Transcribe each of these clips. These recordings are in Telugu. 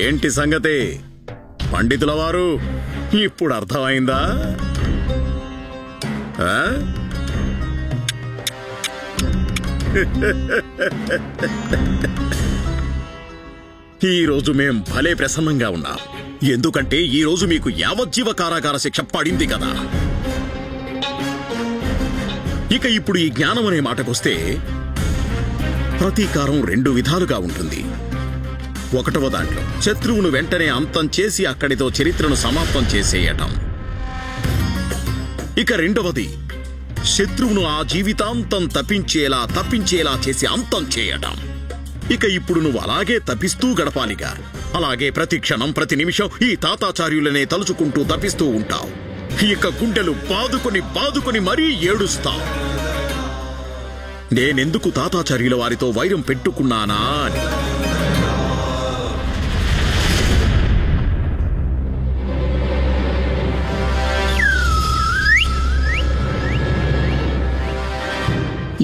ఏంటి సంగతి పండితుల వారు? ఇప్పుడు అర్థమైందా? ఈరోజు మేం భలే ప్రసన్నంగా ఉన్నాం. ఎందుకంటే ఈరోజు మీకు యావజ్జీవ కారాగార శిక్ష పడింది కదా. ఇక ఇప్పుడు ఈ జ్ఞానం అనే మాటకొస్తే ప్రతీకారం 2 విధాలుగా ఉంటుంది. 1వ దాంట్లో శత్రువును వెంటనే అంతం చేసి అక్కడితో చరిత్రను సమాప్తం చేసేయటం. ఇక 2వది శత్రువును ఆ జీవితాంతం తప్పించేలా చేసి అంతం చేయటం. ఇక ఇప్పుడు నువ్వు అలాగే తప్పిస్తూ గడపాలిగా. అలాగే ప్రతి క్షణం ప్రతి నిమిషం ఈ తాతాచార్యులనే తలుచుకుంటూ తప్పిస్తూ ఉంటావు. ఇక గుండెలు బాదుకొని మరీ ఏడుస్తావు. నేనెందుకు తాతాచార్యుల వారితో వైరం పెట్టుకున్నానా అని.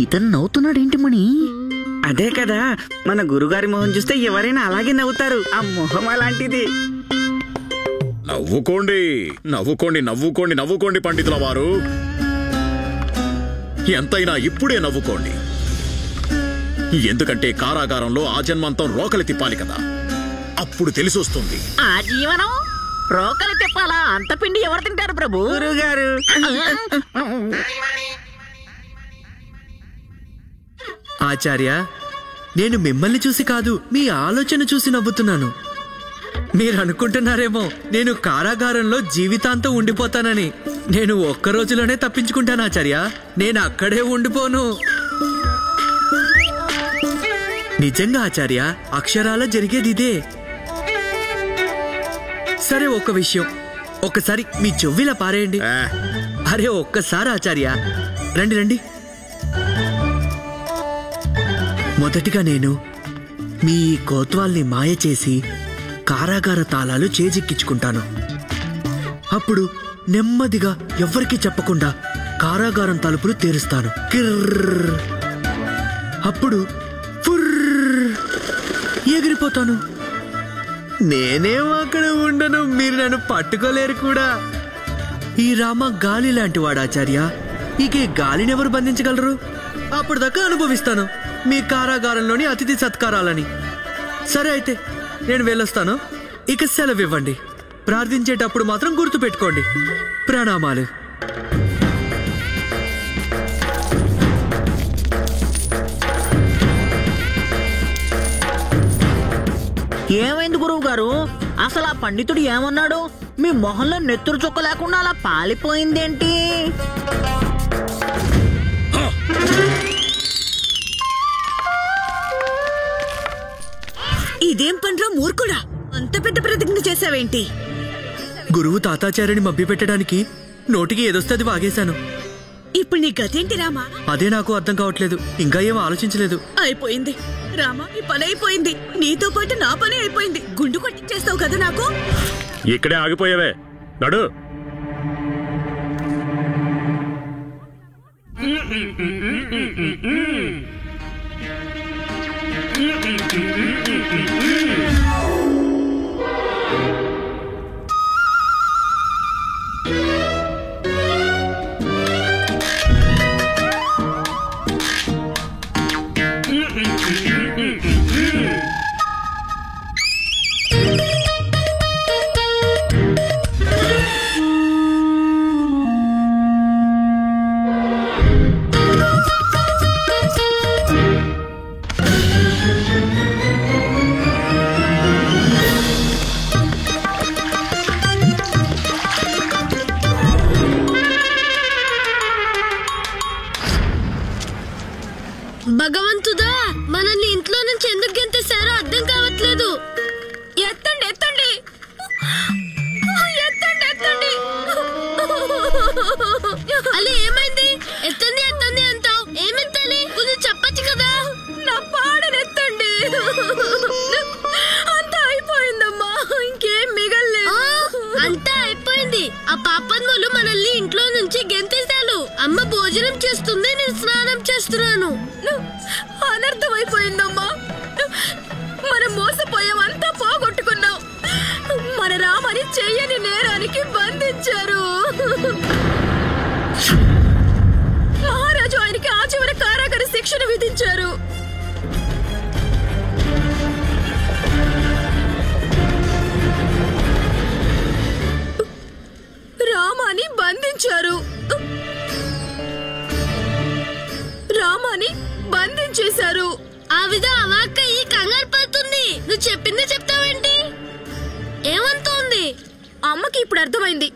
ఇతను నవ్వుతున్నాడేంటి మణి? అదే కదా, మన గురుగారి మొహం చూస్తే ఎవరైనా అలాగే నవ్వుతారు. ఆ మొహం అలాంటిది. నవ్వుకోండి పండితుల వారు. ఎంతైనా ఇప్పుడే నవ్వుకోండి. ఎందుకంటే కారాగారంలో ఆ జన్మంతం రోకలి తిప్పాలి కదా. అప్పుడు తెలిసొస్తుంది. ఆ జీవనం రోకలి తిప్పాలా? అంత పిండి ఎవరు తింటారు ప్రభు? గురుగారు. ఆచార్య, నేను మిమ్మల్ని చూసి కాదు, మీ ఆలోచన చూసి నవ్వుతున్నాను. మీరు అనుకుంటున్నారేమో నేను కారాగారంలో జీవితాంతం ఉండిపోతానని. నేను ఒక్క రోజులోనే తప్పించుకుంటాను ఆచార్య. నేను అక్కడే ఉండిపోను. నిజంగా ఆచార్య, అక్షరాల జరిగేది ఇదే. సరే, ఒక విషయం, ఒక్కసారి మీ చెవిలా పారేయండి. అరే ఒక్కసారి ఆచార్య, రండి. మొదటిగా నేను మీ కోత్వాల్ని మాయ చేసి కారాగార తాళాలు చేజిక్కించుకుంటాను. అప్పుడు నెమ్మదిగా ఎవ్వరికీ చెప్పకుండా కారాగారం తలుపులు తెరుస్తాను. కిర్ర్. అప్పుడు ఎగిరిపోతాను. నేనేం అక్కడ ఉండను, మీరు నన్ను పట్టుకోలేరు కూడా. ఈ రామ గాలి లాంటి వాడాచార్య. ఇక గాలినెవరు బంధించగలరు? అప్పుడు దాకా అనుభవిస్తాను మీ కారాగారంలోని అతిథి సత్కారాలని. సరే అయితే నేను వెళ్ళొస్తాను. ఇక సెలవు ఇవ్వండి. ప్రార్థించేటప్పుడు మాత్రం గుర్తు పెట్టుకోండి. ప్రణామాలు. ఏమైంది గురువు గారు? అసలు ఆ పండితుడు ఏమన్నాడు? మీ మొహంలో నెత్తురు చుక్క లేకుండా అలా పాలిపోయిందేంటి? ఇదేం పండ్రా మూర్ఖుడా, అంత పెద్ద ప్రతిజ్ఞ చేశావేంటి? గురువు తాతాచార్యుని మభ్యపెట్టడానికి నోటికి ఏదొస్తే అది వాగేశాను. ఇప్పుడు నీ గతేంటి రామా? అదే నాకు అర్థం కావట్లేదు. ఇంకా ఏం ఆలోచించలేదు. అయిపోయింది రామా, ఈ పని అయిపోయింది. నీతో పాటు నా పని అయిపోయింది. గుండు కొట్టించేస్తావు కదా నాకు. ఇక్కడే ఆగిపోయావే, నడు. భగవంతుడా, మనల్ని ఇంట్లో నుంచి ఎందుకు గెంతేశారో అర్థం కావట్లేదు. ఎత్తండి ఎత్తండి ఎత్తండి ఎత్తండి. అలా ఏమైంది? ఎత్తండి ఎత్తండి అంటావు. ఏమెత్తాలి? కొంచెం చెప్పచ్చు కదా. నా పాడనెత్తండి. అంతా అయిపోయిందమ్మా, ఇంకేం మిగల్లేదు. అంతా అయిపోయింది. ఆ పాపన్ములు మనల్ని ఇంట్లో నుంచి గెంతేశారు. అమ్మ భోజనం చేస్తుంది, నేను స్నానం చేస్తున్నాను. అనర్థమైపోయిందమ్మా. మనం మోసపోయాం, అంతా పోగొట్టుకున్నాం. చెయ్యని నేరానికి బంధించారు. మహారాజు ఆయనకి ఆజీవన కారాగార శిక్షను విధించారు. రామాని బంధించారు. రామాని బంధించేశారు. ఆ విధం అవాక్కయ్యి కంగారు పడుతుంది. నువ్వు చెప్పింది చెప్తావేంటి? ఏమంటోంది? అమ్మకి ఇప్పుడు అర్థమైంది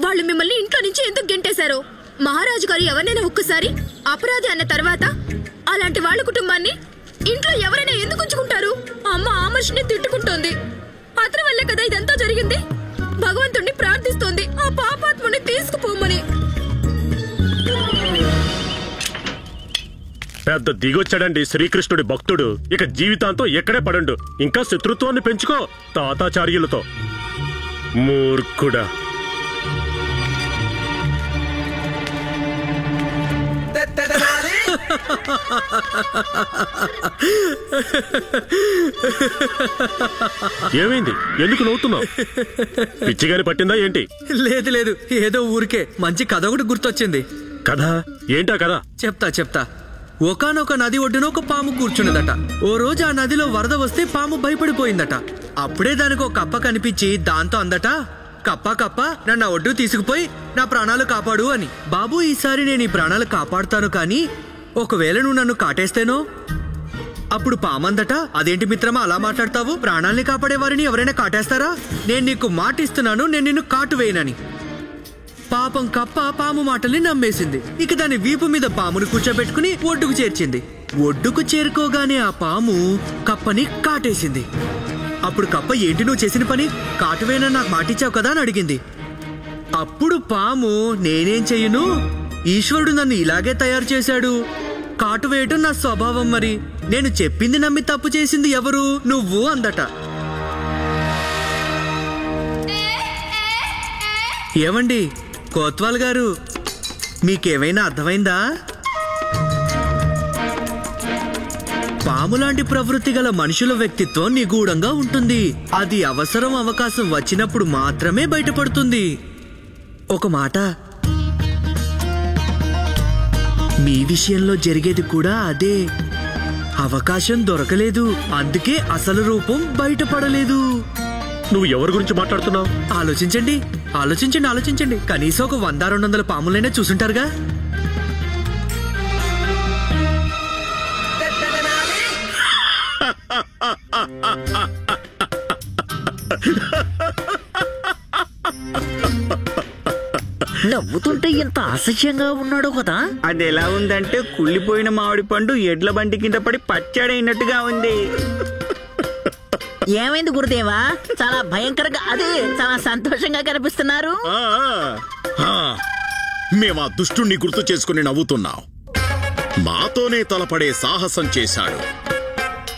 వాళ్ళు మిమ్మల్ని ఇంట్లో నుంచి ఎందుకు గెంటేశారో. మహారాజు గారు ఎవరైనా ఒక్కసారి అపరాధి అన్న తర్వాత అలాంటి వాళ్ళ కుటుంబాన్ని ఇంట్లో ఎవరైనా ఎందుకు ఉంచుకుంటారు? అమ్మ ఆ మనిషిని తిట్టుకుంటోంది. అతని వల్లే కదా ఇదంతా జరిగింది. భగవంతుణ్ణి ప్రార్థిస్తోంది ఆ పాపాత్ముని తీసుకుపోమని. పెద్ద దిగొచ్చాడండి శ్రీకృష్ణుడి భక్తుడు. ఇక జీవితాంతం ఎక్కడే పడండు. ఇంకా శత్రుత్వాన్ని పెంచుకో తాతాచార్యులతో. మూర్ఖుడా. ఏమైంది? ఎందుకు నవ్వుతున్నావు? పిచ్చిగాని పట్టిందా ఏంటి? లేదు లేదు, ఏదో ఊరికే మంచి కథ ఒకటి గుర్తొచ్చింది. కథ ఏంటా కదా? చెప్తా. ఒకానొక నది ఒడ్డున ఒక పాము కూర్చున్నదట. ఓ రోజు ఆ నదిలో వరద వస్తే పాము భయపడిపోయిందట. అప్పుడే దానికి ఒక కప్ప కనిపించి దాంతో అందట, కప్ప నన్ను ఒడ్డు తీసుకుపోయి నా ప్రాణాలు కాపాడు అని. బాబు, ఈసారి నేను ఈ ప్రాణాలు కాపాడుతాను, కానీ ఒకవేళ నువ్వు నన్ను కాటేస్తేనో? అప్పుడు పామందట, అదేంటి మిత్రమా అలా మాట్లాడతావు? ప్రాణాల్ని కాపాడే వారిని ఎవరైనా కాటేస్తారా? నేను నీకు మాట ఇస్తున్నాను, నేను నిన్ను కాటు వేయనని. పాపం కప్ప పాము మాటల్ని నమ్మేసింది. ఇక దాని వీపు మీద పామును కూర్చోబెట్టుకుని ఒడ్డుకు చేర్చింది. ఒడ్డుకు చేరుకోగానే ఆ పాము కప్పని కాటేసింది. అప్పుడు కప్ప, ఏంటి నువ్వు చేసిన పని? కాటువేనని నాకు మాటిచ్చావు కదా అని అడిగింది. అప్పుడు పాము, నేనేం చెయ్యను, ఈశ్వరుడు నన్ను ఇలాగే తయారు చేశాడు. కాటు వేయటం నా స్వభావం. మరి నేను చెప్పింది నమ్మి తప్పు చేసింది ఎవరు? నువ్వు అందట. ఏమండి కోత్వాల్ గారు, మీకేమైనా అర్థమైందా? పాములాంటి ప్రవృత్తి గల మనుషుల వ్యక్తిత్వం నిగూఢంగా ఉంటుంది. అది అవసరం అవకాశం వచ్చినప్పుడు మాత్రమే బయటపడుతుంది. ఒక మాట, మీ విషయంలో జరిగేది కూడా అదే. అవకాశం దొరకలేదు, అందుకే అసలు రూపం బయటపడలేదు. నువ్వు ఎవరి గురించి మాట్లాడుతున్నావు? ఆలోచించండి. కనీసం ఒక 100-200 పాములైనా చూసుంటారుగా. నవ్వుతుంటే ఎంత అసహ్యంగా ఉన్నాడో కదా. అది ఎలా ఉందంటే కుళ్ళిపోయిన మామిడి పండు ఎడ్ల బండి కింద పడి పచ్చాడైనట్టుగా ఉంది. ఏమైంది గురుదేవా? చాలా భయంకరంగా, అదే చాలా సంతోషంగా కనిపిస్తున్నారు. మేము ఆ దుష్టుణ్ణి గుర్తు చేసుకుని నవ్వుతున్నాం. మాతోనే తలపడే సాహసం చేశాడు.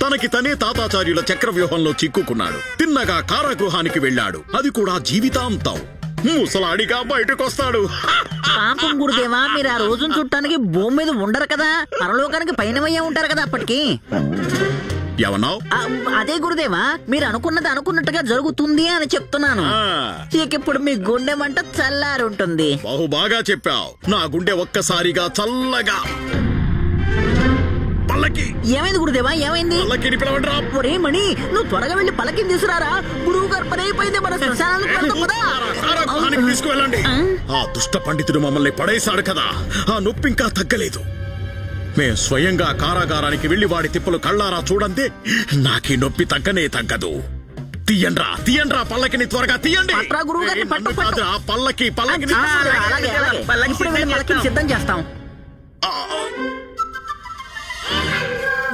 తనకి తనే తాతాచార్యుల చక్రవ్యూహంలో చిక్కుకున్నాడు. తిన్నగా కారాగృహానికి వెళ్ళాడు. అది కూడా జీవితాంతం. ముసలాడిగా బయటకొస్తాడు. పాపం గురుదేవా, మీరు ఆ రోజును చుట్టానికి భూమి మీద ఉండరు కదా, పరలోకానికి పైనమయ్యే ఉంటారు కదా అప్పటికి. ఏమన్నావు? అదే గురుదేవా, మీరు అనుకున్నది అనుకున్నట్టుగా జరుగుతుంది అని చెప్తున్నాను. ఇక ఇప్పుడు మీ గుండె మంట చల్లారుంటుంది. బహు బాగా చెప్పావు. నా గుండె ఒక్కసారిగా చల్లగా. పల్లకి ఏమైంది గురుదేవా? ఏమైంది? పల్లకిని పిలవండిరా. ఒరే మణి, నువ్వు త్వరగా వెళ్ళి పల్లకిని తీసుకురారా. గురువు గారు పని అయిపోయింది, మన శ్మశానానికి వెళ్దాం కదా. కారాగృహానికి తీసుకువెళ్ళండి. ఆ దుష్ట పండితుడు మమ్మల్ని పడేశాడు కదా, ఆ నొప్పి ఇంకా తగ్గలేదు. మేం స్వయంగా కారాగారానికి వెళ్లి వాడి తిప్పలు కళ్ళారా చూడండి. నాకీ నొప్పి తగ్గదు. తీయండ్రా పల్లకిని, త్వరగా తీయండి. పల్లకిని సిద్ధం చేస్తాం.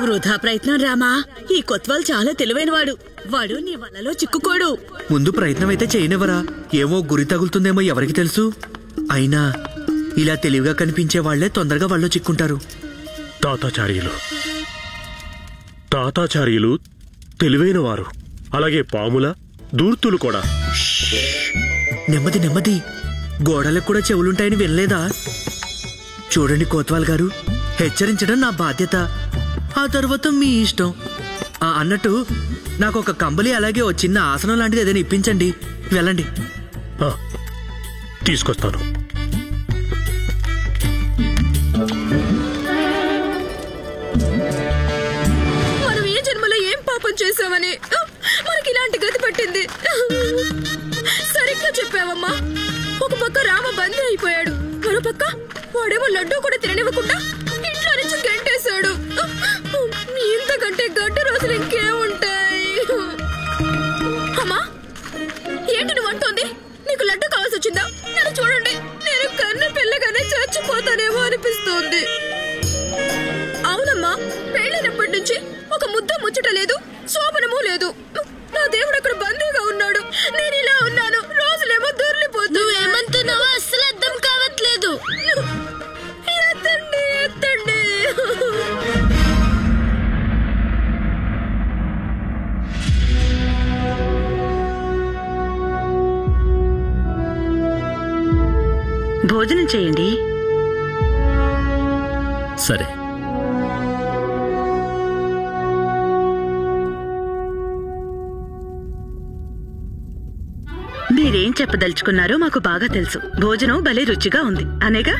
వృధా ప్రయత్నం రామా. ఈ కొత్వాల్ చాలా తెలివైనవాడు. వాడు నీ వలలో చిక్కుకోడు. ముందు ప్రయత్నం అయితే చేయనివరా? ఏమో గురి తగులుతుందేమో ఎవరికి తెలుసు. అయినా ఇలా తెలివిగా కనిపించే వాళ్లే తొందరగా వాళ్ళు చిక్కుంటారు. తాతాచార్యులు తెలివైన వారు, అలాగే పాముల దూర్తులు కూడా. నెమ్మది. గోడలకు కూడా చెవులుంటాయని వినలేదా? చూడండి కోత్వాల్ గారు, హెచ్చరించడం నా బాధ్యత, ఆ తర్వాత మీ ఇష్టం. అన్నట్టు నాకు ఒక కంబలి అలాగే ఓ చిన్న ఆసనం లాంటిది ఏదైనా ఇప్పించండి. వెళ్ళండి. తీసుకొస్తాను. మనం ఈ జన్మలో ఏం పాపం చేసామని మనకి ఇలాంటి గతి పట్టింది. సరిగ్గా చెప్పావమ్మా. ఒక పక్క రామ బందీ అయిపోయాడు, మరో పక్క వాడేమో లడ్డూ కూడా తిననివ్వకుండా ఇంట్లో నుంచి గంటేశాడు. ఇంతకంటే గడ్డ రోజులు ఇంకేముంటాయి? అమ్మా, ఏంటి నువ్వు అంటోంది? నీకు లడ్డు కావాల్సి వచ్చిందా? నన్ను చూడండి, నేను కన్న పిల్లగానే చచ్చిపోతానేమో అనిపిస్తోంది. అవునమ్మా, పెళ్ళైనప్పటి నుంచి ఒక ముద్ద ముచ్చట లేదు, శోభనము లేదు. నా దేవుడు అక్కడ బందీగా ఉన్నాడు, నేను ఇలా ఉన్నాను. రోజులేమో దొర్లిపోతూ. నువ్వేమంటున్నావో అస్సలు అర్థం కావట్లేదు. ఎత్తండి, ఎత్తండి. భోజనం చేయండి. సరే. మీరేం చెప్పదలుచుకున్నారో మాకు బాగా తెలుసు. భోజనం భలే రుచిగా ఉంది అనేగా?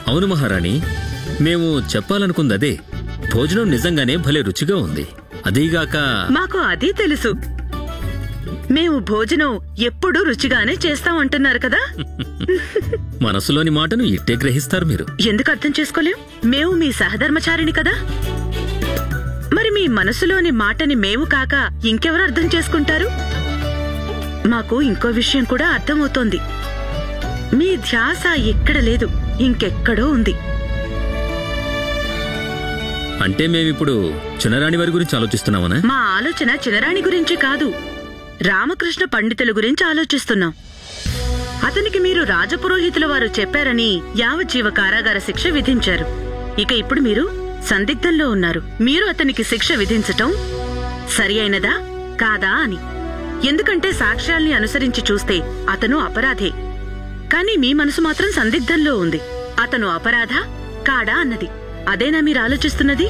అవును మహారాణి, మేము చెప్పాలనుకుందదే. భోజనం నిజంగానే భలే రుచిగా ఉంది. అదీగాక మాకు అదే తెలుసు. మేము భోజనం ఎప్పుడూ రుచిగానే చేస్తామంటున్నారు కదా. మనసులోని మాటను ఇట్టే గ్రహిస్తారు మీరు. ఎందుకు అర్థం చేసుకోలేం? మేము మీ సహధర్మచారిణి కదా. మరి మీ మనసులోని మాటని మేము కాక ఇంకెవరు అర్థం చేసుకుంటారు? మాకు ఇంకో విషయం కూడా అర్థమవుతోంది. మీ ధ్యాస ఎక్కడ లేదు, ఇంకెక్కడో ఉంది. అంటే మేమిప్పుడు చిన్నరాణి వారి గురించి ఆలోచిస్తున్నామనా? మా ఆలోచన చిన్నరాణి గురించి కాదు, రామకృష్ణ పండితుల గురించి ఆలోచిస్తున్నాం. అతనికి మీరు రాజపురోహితుల వారు చెప్పారని యావజ్జీవ కారాగార శిక్ష విధించారు. ఇక ఇప్పుడు మీరు సందిగ్ధంలో ఉన్నారు. మీరు అతనికి శిక్ష విధించటం సరి అయినదా కాదా అని. ఎందుకంటే సాక్ష్యాల్ని అనుసరించి చూస్తే అతను అపరాధే. కానీ మీ మనసు మాత్రం సందిగ్ధంలో ఉంది. అతను అపరాధ కాడా అన్నది. అదేనా మీరు ఆలోచిస్తున్నది?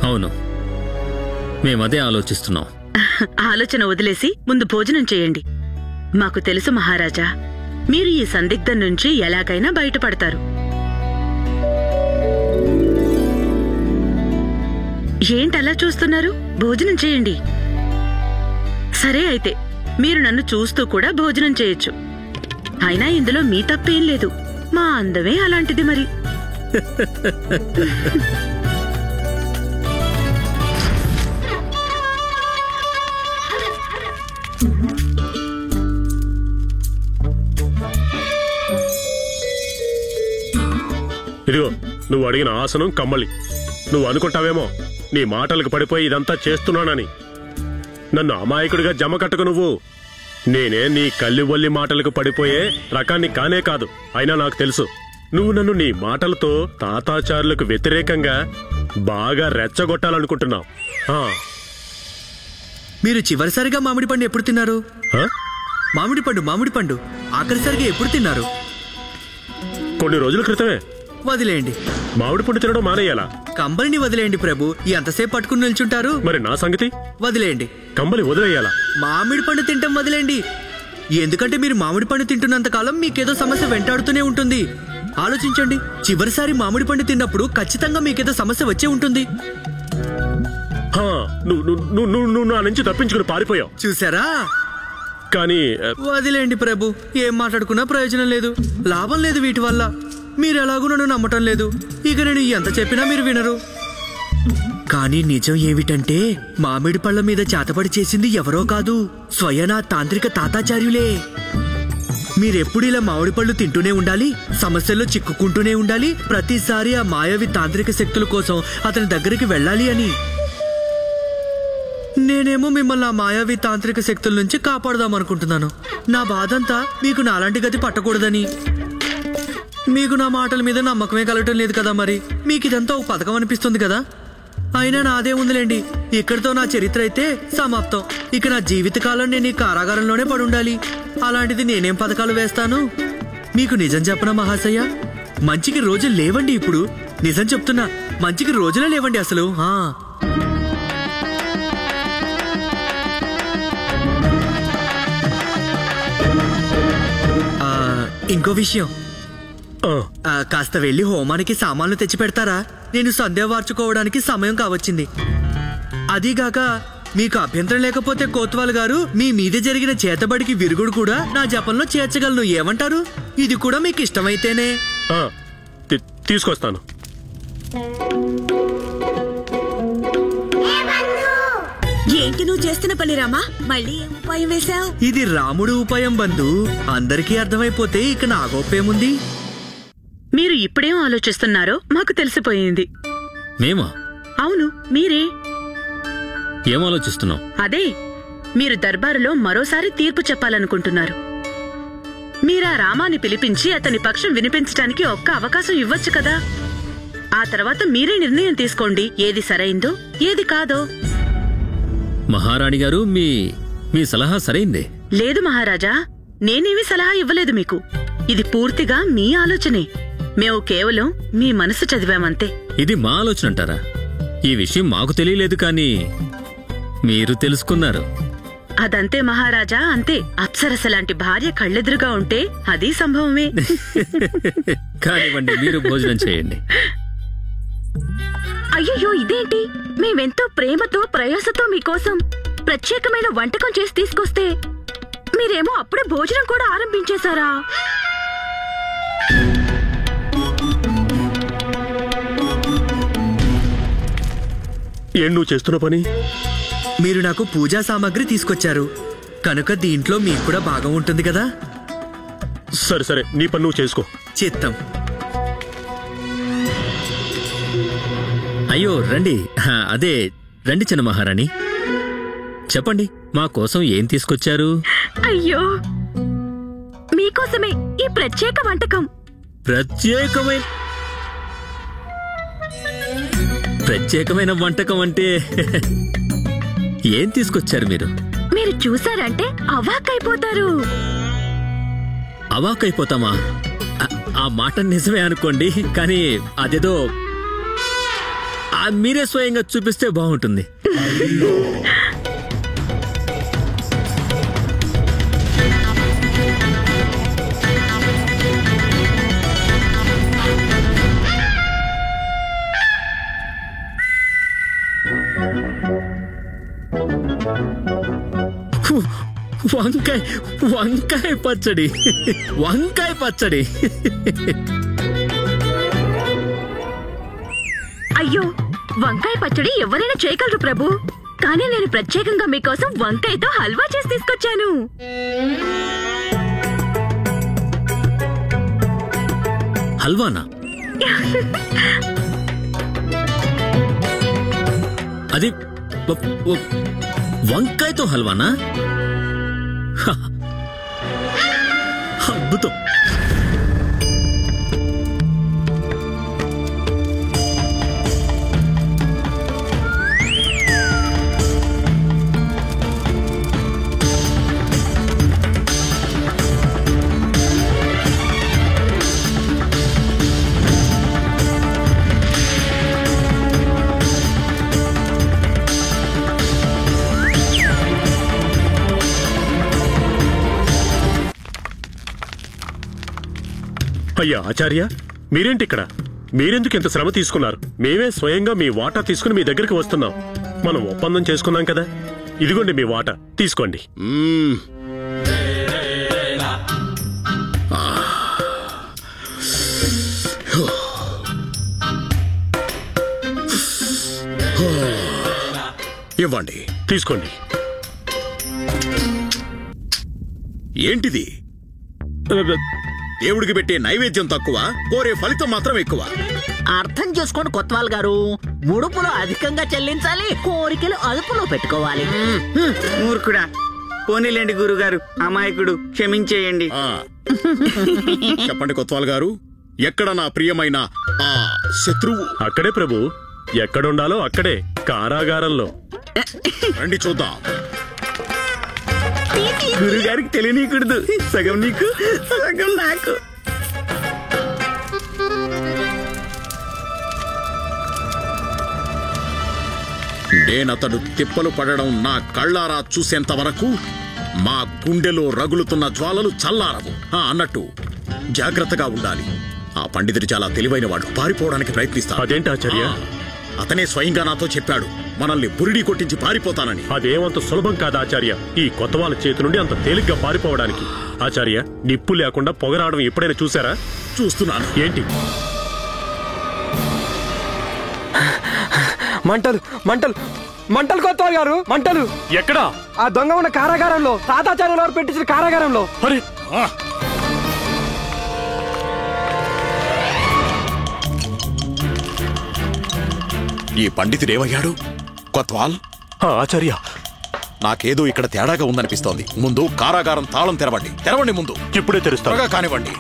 అవును, మేమదే ఆలోచిస్తున్నాం. ఆలోచన వదిలేసి ముందు భోజనం చేయండి. మాకు తెలుసు మహారాజా, మీరు ఈ సందిగ్ధం నుంచి ఎలాగైనా బయటపడతారు. ఏంటలా చూస్తున్నారు? భోజనం చేయండి. సరే అయితే, మీరు నన్ను చూస్తూ కూడా భోజనం చేయొచ్చు. అయినా ఇందులో మీ తప్పేం లేదు, మా అందమే అలాంటిది మరి. ఇదిగో నువ్వు అడిగిన ఆసనం కమ్మలి. నువ్వు అనుకుంటావేమో నీ మాటలకు పడిపోయి ఇదంతా చేస్తున్నానని. నన్ను అమాయకుడిగా జమ కట్టుకు నువ్వు. నేనే నీ కల్లిబొల్లి మాటలకు పడిపోయే రకాన్ని కానే కాదు. అయినా నాకు తెలుసు, నువ్వు నన్ను నీ మాటలతో తాతాచారులకు వ్యతిరేకంగా బాగా రెచ్చగొట్టాలనుకుంటున్నావు. మీరు చివరిసారిగా మామిడి పండు ఎప్పుడు తిన్నారు? మామిడి పండు ఆఖరిసారిగా ఎప్పుడు తిన్నారు? కొన్ని రోజుల క్రితమే. వదిలేయండి. మామిడి పండు తినడం మానేయాలా? కంబలిని వదిలేయండి ప్రభు. ఎంతసేపు పట్టుకుని నిల్చుంటారు? మరి నా సంగతి? వదిలేయండి. కంబలి వదిలేయాలా? మామిడి పండు తింటాం వదిలేండి. ఎందుకంటే మీరు మామిడి పండు తింటున్నంత కాలం మీకేదో సమస్య వెంటాడుతూనే ఉంటుంది. ఆలోచించండి, చివరిసారి మామిడి పండు తిన్నప్పుడు ఖచ్చితంగా మీకేదో సమస్య వచ్చే ఉంటుంది. నువ్వు నా నుంచి తప్పించుకుని పారిపోయావు. చూసారా? కానీ వదిలేండి ప్రభు. ఏం మాట్లాడుకున్నా ప్రయోజనం లేదు, లాభం లేదు వీటి వల్ల. మీరు ఎలాగూ నన్ను నమ్మటం లేదు. ఇక నేను ఎంత చెప్పినా మీరు వినరు. కానీ నిజం ఏమిటంటే మామిడి పళ్ళ మీద చేతపడి చేసింది ఎవరో కాదు, స్వయనా తాంత్రిక తాతాచార్యులే. మీరెప్పుడు ఇలా మామిడి పళ్ళు తింటూనే ఉండాలి, సమస్యల్లో చిక్కుకుంటూనే ఉండాలి, ప్రతిసారి ఆ మాయావి తాంత్రిక శక్తుల కోసం అతని దగ్గరికి వెళ్ళాలి అని. నేనేమో మిమ్మల్ని ఆ మాయావి తాంత్రిక శక్తుల నుంచి కాపాడదామనుకుంటున్నాను. నా బాధంతా మీకు నాలాంటి గతి పట్టకూడదని. మీకు నా మాటల మీద నమ్మకమే కలగటం లేదు కదా. మరి మీకు ఇదంతా ఒక పథకం అనిపిస్తుంది కదా. అయినా నాదే ఉందిలేండి, ఇక్కడితో నా చరిత్ర అయితే సమాప్తం. ఇక నా జీవితకాలం నేను ఈ కారాగారంలోనే పడుండాలి. అలాంటిది నేనేం పథకాలు వేస్తాను? మీకు నిజం చెప్పనా మహాశయ, మంచికి రోజులు లేవండి ఇప్పుడు. నిజం చెప్తున్నా, మంచికి రోజులే లేవండి అసలు. ఇంకో విషయం, కాస్త వెళ్ళి హోమానికి సామాన్లు తెచ్చి పెడతారా? నేను సంధ్య వార్చుకోవడానికి సమయం కావచ్చింది. అదీగాక మీకు అభ్యంతరం లేకపోతే కోత్వాల్ గారు మీ మీద జరిగిన చేతబడికి విరుగుడు కూడా నా జపంలో చేర్చగలను. ఏమంటారు? ఇది కూడా మీకు ఇష్టమైతేనే. తీసుకొస్తాను. ఏంటి నువ్వు చేస్తున్న పని రామా? మళ్ళీ ఏం ఉపాయం వేశావు? ఇది రాముడు ఉపాయం బంధు. అందరికీ అర్థమైపోతే ఇక నా గొప్పేముంది? మీరు ఇప్పుడేం ఆలోచిస్తున్నారో మాకు తెలిసిపోయింది. మేమా? అవును, మీరే. ఏం ఆలోచిస్తున్నావు? అదే, మీరు దర్బారులో మరోసారి తీర్పు చెప్పాలనుకుంటున్నారు. మీరా రామాని పిలిపించి అతని పక్షం వినిపించడానికి ఒక్క అవకాశం ఇవ్వచ్చు కదా. ఆ తర్వాత మీరే నిర్ణయం తీసుకోండి, ఏది సరైందో ఏది కాదో. మహారాణి గారు, మీ సలహా సరైందే. లేదు మహారాజా, నేనేమీ సలహా ఇవ్వలేదు మీకు. ఇది పూర్తిగా మీ ఆలోచనే. మేము కేవలం మీ మనసు చదివామంతే. ఇది మా ఆలోచన అంటారా? ఈ విషయం మాకు తెలియలేదు, కానీ మీరు తెలుసుకున్నారు. అదంతే మహారాజా, అంతే. అప్సరసలాంటి భార్య కళ్ళెదురుగా ఉంటే అది సంభవమే. కానివ్వండి, మీరు భోజనం చేయండి. అయ్యయ్యో, ఇదేంటి? మేమెంతో ప్రేమతో ప్రయాసతో మీకోసం ప్రత్యేకమైన వంటకం చేసి తీసుకొస్తే మీరేమో అప్పుడే భోజనం కూడా ఆరంభించేశారా? ఏం నువ్వు చేస్తున్న పని? మీరు నాకు పూజా సామాగ్రి తీసుకొచ్చారు కనుక దీంట్లో మీకు కూడా భాగం ఉంటుంది కదా. సరే సరే, నీ పని నువ్వు చేసుకో. చిత్తం. అయ్యో రండి. అదే రండి చిన్న మహారాణి, చెప్పండి మా కోసం ఏం తీసుకొచ్చారు? అయ్యో, మీకోసమే ఈ ప్రత్యేక వంటకం. ప్రత్యేకమైన వంటకం అంటే ఏం తీసుకొచ్చారు మీరు? మీరు చూసారంటే అవాక్కైపోతారు. అవాక్కైపోతామా? ఆ మాట నిజమే అనుకోండి, కానీ అదేదో మీరే స్వయంగా చూపిస్తే బాగుంటుంది. వంకాయ పచ్చడి. వంకాయ పచ్చడి. అయ్యో, వంకాయ పచ్చడి ఎవరైనా చేయగలరు ప్రభు, కానీ నేను ప్రత్యేకంగా మీకోసం వంకాయతో హల్వా చేసి తీసుకొచ్చాను. హల్వానా? అది వంకాయతో హల్వానా? అద్భుతం. అయ్యా ఆచార్య, మీరేంటి ఇక్కడ? మీరెందుకు ఇంత శ్రమ తీసుకున్నారు? మేమే స్వయంగా మీ వాటా తీసుకుని మీ దగ్గరికి వస్తున్నాం. మనం ఒప్పందం చేసుకున్నాం కదా. ఇదిగోండి మీ వాటా, తీసుకోండి. ఇవ్వండి. తీసుకోండి. ఏంటిది? దేవుడికి పెట్టే నైవేద్యం తక్కువ, కోరే ఫలితం మాత్రం ఎక్కువ. అర్థం చేసుకోండి కొత్వాల్ గారు, ముడుపులు అధికంగా చెల్లించాలి, కోరికలు అదుపులో పెట్టుకోవాలి. మూర్ఖుడా, పోనీలేండి గురుగారు, అమాయకుడు, క్షమించేయండి. చెప్పండి కొత్వాల్ గారు, ఎక్కడ నా ప్రియమైన ఆ శత్రువు? అక్కడే ప్రభు, ఎక్కడుండాలో అక్కడే, కారాగారంలో. రండి చూద్దాం. గురుగారికి తెలియనీకూడదు, సగం నీకు సగం నాకు. నేనతడు తిప్పలు పడడం నా కళ్ళారా చూసేంత వరకు మా గుండెలో రగులుతున్న జ్వాలలు చల్లారవు. అన్నట్టు జాగ్రత్తగా ఉండాలి. ఆ పండితుడు చాలా తెలివైనవాడు, పారిపోవడానికి ప్రయత్నిస్తాడు. అదేంటి ఆచార్య? అతనే స్వయంగా నాతో చెప్పాడు మనల్ని బురిడి కొట్టించి పారిపోతానని. అదేమంత సులభం కాదు ఆచార్య, ఈ కొత్త వాళ్ళ చేతి నుండి అంత తేలిగ్గా పారిపోవడానికి. ఆచార్య, నిప్పు లేకుండా పొగరావడం ఎప్పుడైనా చూసారా? చూస్తున్నాను. ఏంటి? మంటలు మంటలు మంటలు కొత్తవారు గారు, మంటలు. ఎక్కడా? ఆ దొంగ ఉన్న కారాగారంలో, తాతాచార్యుల వారు పెట్టించిన కారాగారంలో. అరే, ఈ పండితుడేమయ్యాడు? కొత్వాల్, ఆచార్య, నాకేదో ఇక్కడ తేడాగా ఉందనిపిస్తోంది. ముందు కారాగారం తాళం తెరవండి. తెరవండి ముందు. ఇప్పుడే తెరుస్తా. త్వరగా కానివ్వండి.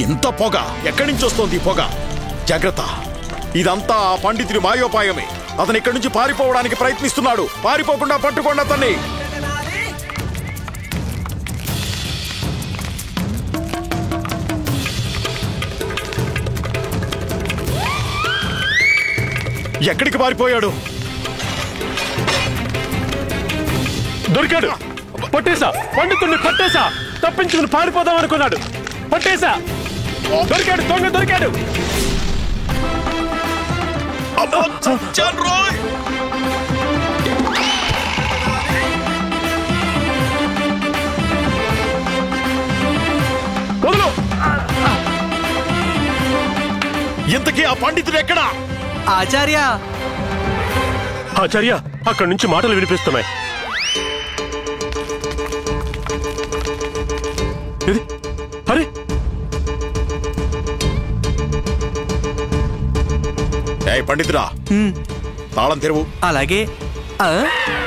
ఎంత పొగ! ఎక్కడి నుంచి వస్తోంది ఈ పొగ? జాగ్రత్త, ఇదంతా ఆ పండితుడి మాయోపాయమే. అతను ఇక్కడి నుంచి పారిపోవడానికి ప్రయత్నిస్తున్నాడు. పారిపోకుండా పట్టుకోండి అతన్ని. ఎక్కడికి పారిపోయాడు? దొరికాడు. పట్టేశా, పండితుడిని పట్టేశా. తప్పించుకుని పారిపోదాం అనుకున్నాడు. పట్టేశా, దొరికాడు, దొంగ దొరికాడు. వదలు. ఇంతకీ ఆ పండితుడు ఎక్కడా? ఆచార్య, ఆచార్య, అక్కడి నుంచి మాటలు వినిపిస్తున్నాయి. అరే, పండితుడా, తాళం తెరువు. అలాగే.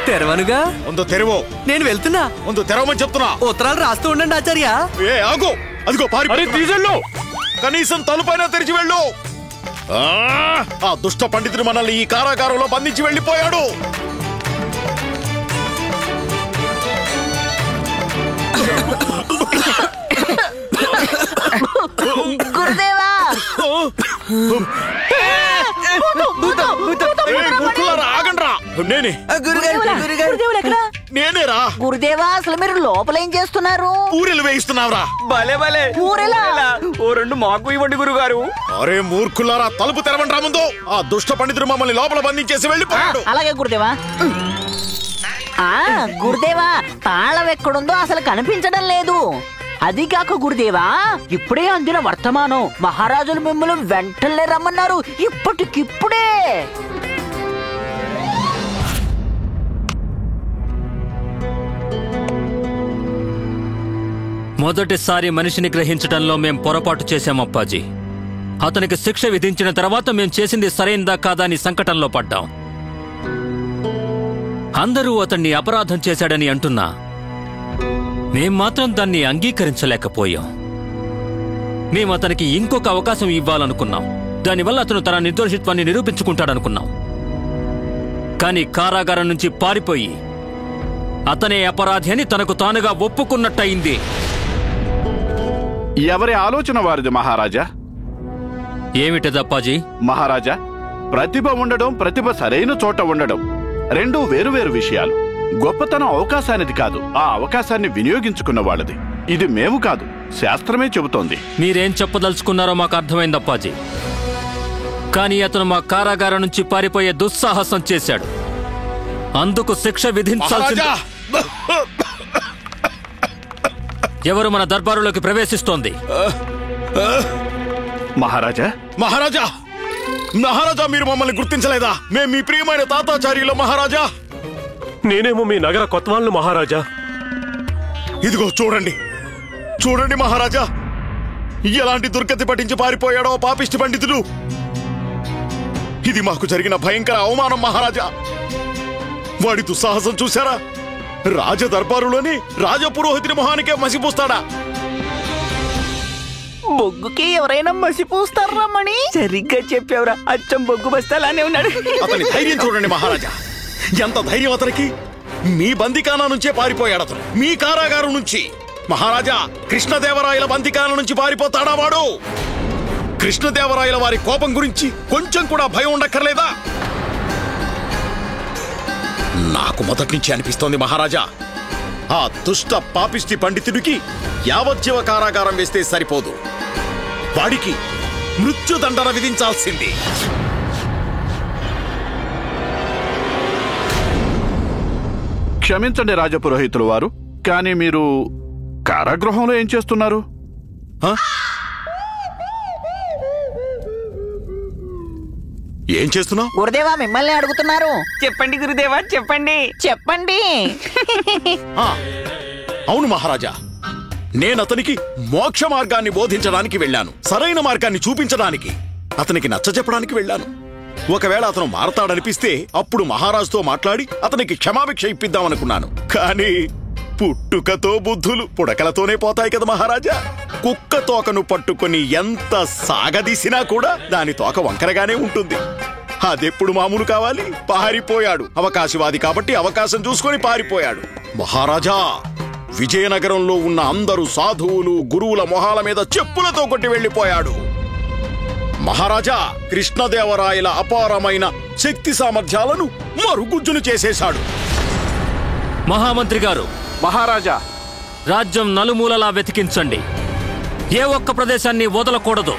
తెరవనుగా. ముందు తెరువు. నేను వెళ్తున్నా. ముందు తెరవమని చెప్తున్నా. ఉత్తరాలు రాస్తూ ఉండండి ఆచార్య. ఆగు. అదిగో అరే, తీసెళ్ళు. కనీసం తలుపైనా తెరిచి వెళ్ళు. ఆ దుష్ట పండితుడు మనల్ని ఈ కారాగారంలో బంధించి వెళ్ళిపోయాడు. గురుదేవా, ఆగండ్రా. నేనేరా. గురుదేవా, అసలు మీరు లోపల ఏం చేస్తున్నారు? ఊరెలు వేయిస్తున్నావురా. భలే భలే. ఊరెలా? ఓ రెండు మాకు ఇవ్వండి గురుగారు. అరే మూర్ఖులారా, తలుపు తెరవండి రా ముందు. ఆ దుష్ట పండితుడు మమ్మల్ని లోపల బంధించేసి వెళ్ళిపోయాడు. అలాగే గురుదేవా. గురుదేవా, తాళం ఎక్కడుందో అసలు కనిపించడం లేదు. అది కాక గురుదేవా, ఇప్పుడే అందిన వర్తమానం. మహారాజులు మిమ్మల్ని వెంటనే రమ్మన్నారు, ఇప్పటికిప్పుడే. మొదటిసారి మనిషిని గ్రహించడంలో మేం పొరపాటు చేశాం అప్పాజీ. అతనికి శిక్ష విధించిన తర్వాత మేం చేసింది సరైందా కాదా అని సంకటంలో పడ్డాం. అందరూ అతన్ని అపరాధం చేశాడని అంటున్నా మేం మాత్రం దాన్ని అంగీకరించలేకపోయాం. మేం అతనికి ఇంకొక అవకాశం ఇవ్వాలనుకున్నాం. దానివల్ల అతను తన నిర్దోషిత్వాన్ని నిరూపించుకుంటాడనుకున్నాం. కానీ కారాగారం నుంచి పారిపోయి అతనే అపరాధి అని తనకు తానుగా ఒప్పుకున్నట్టయింది. ఎవరి ఆలోచన వారిది మహారాజా. ఏమిటదప్పాజీ? మహారాజా, ప్రతిభ ఉండడం, ప్రతిభ సరైన చోట ఉండడం రెండూ వేరువేరు విషయాలు. గొప్పతనం అవకాశానిది కాదు, ఆ అవకాశాన్ని వినియోగించుకున్న వాళ్ళది. ఇది మేము కాదు, శాస్త్రమే చెబుతోంది. మీరేం చెప్పదలుచుకున్నారో మాకు అర్థమైందప్పాజీ. కానీ అతను మా కారాగారం నుంచి పారిపోయే దుస్సాహసం చేశాడు. అందుకు శిక్ష విధించాల్సింది. ఎవరు మన దర్బారులోకి ప్రవేశిస్తోంది? మహారాజా. మహారాజా, మహారాజా, మీరు మమ్మల్ని గుర్తించలేదా? మేము మీ ప్రియమైన తాతాచార్యులు మహారాజా. నేనేమో మీ నగర కొత్వాళ్ళు మహారాజా. ఇదిగో చూడండి, చూడండి మహారాజా, ఎలాంటి దుర్గతి పట్టించి పారిపోయాడో పాపిష్టి పండితుడు. ఇది మాకు జరిగిన భయంకర అవమానం మహారాజా. వాడి దుస్సాహసం చూశారా? రాజ దర్బారులోని రాజపురోహితుని మొహానికే మసిపూస్తాడా? బొగ్గుకి ఎవరైనా మసిపూస్తారా రమ్మని? సరిగ్గా చెప్పావురా, అచ్చం బొగ్గు బస్తాలానే ఉన్నాడు. అతని ధైర్యం చూడండి మహారాజా. ఎంత ధైర్యం అతనికి! మీ బందికానా నుంచే పారిపోయాడు అతను, మీ కారాగారం నుంచి. మహారాజా, కృష్ణదేవరాయల బందికాన నుంచి పారిపోతాడా వాడు? కృష్ణదేవరాయల వారి కోపం గురించి కొంచెం కూడా భయం ఉండక్కర్లేదా? నాకు మొదటి నుంచి అనిపిస్తోంది మహారాజా, ఆ దుష్ట పాపిష్టి పండితుడికి యావజ్జీవ కారాగారం వేస్తే సరిపోదు, వాడికి మృత్యుదండన విధించాల్సింది. క్షమించండి రాజపురోహితులు వారు, కానీ మీరు కారాగృహంలో ఏం చేస్తున్నారు? ఏం చేస్తున్నావు? గురుదేవా మిమ్మల్ని అడుగుతున్నారు. చెప్పండి గురుదేవా, చెప్పండి. చెప్పండి. అవును మహారాజా, నేనతనికి మోక్ష మార్గాన్ని బోధించడానికి వెళ్ళాను, సరైన మార్గాన్ని చూపించడానికి, అతనికి నచ్చజెప్పడానికి వెళ్ళాను. ఒకవేళ అతను మారతాడనిపిస్తే అప్పుడు మహారాజుతో మాట్లాడి అతనికి క్షమాభిక్ష ఇప్పిద్దామనుకున్నాను. కానీ పుట్టుకతో బుద్ధులు పుడకలతోనే పోతాయి కదా మహారాజా. కుక్క తోకను పట్టుకొని ఎంత సాగదీసినా కూడా దాని తోక వంకరగానే ఉంటుంది. అదెప్పుడు మామూలు కావాలి? పారిపోయాడు. అవకాశవాది కాబట్టి అవకాశం చూసుకొని పారిపోయాడు. మహారాజా, విజయనగరంలో ఉన్న అందరూ సాధువులు గురువుల మొహాల మీద చెప్పులతో కొట్టి వెళ్లిపోయాడు. మహారాజా, కృష్ణదేవరాయల అపారమైన శక్తి సామర్థ్యాలను మరుగుజ్జును చేసేశాడు. మహామంత్రి గారు, మహారాజా, రాజ్యం నలుమూలలా వెతికించండి, ఏ ఒక్క ప్రదేశాన్ని వదలకూడదు.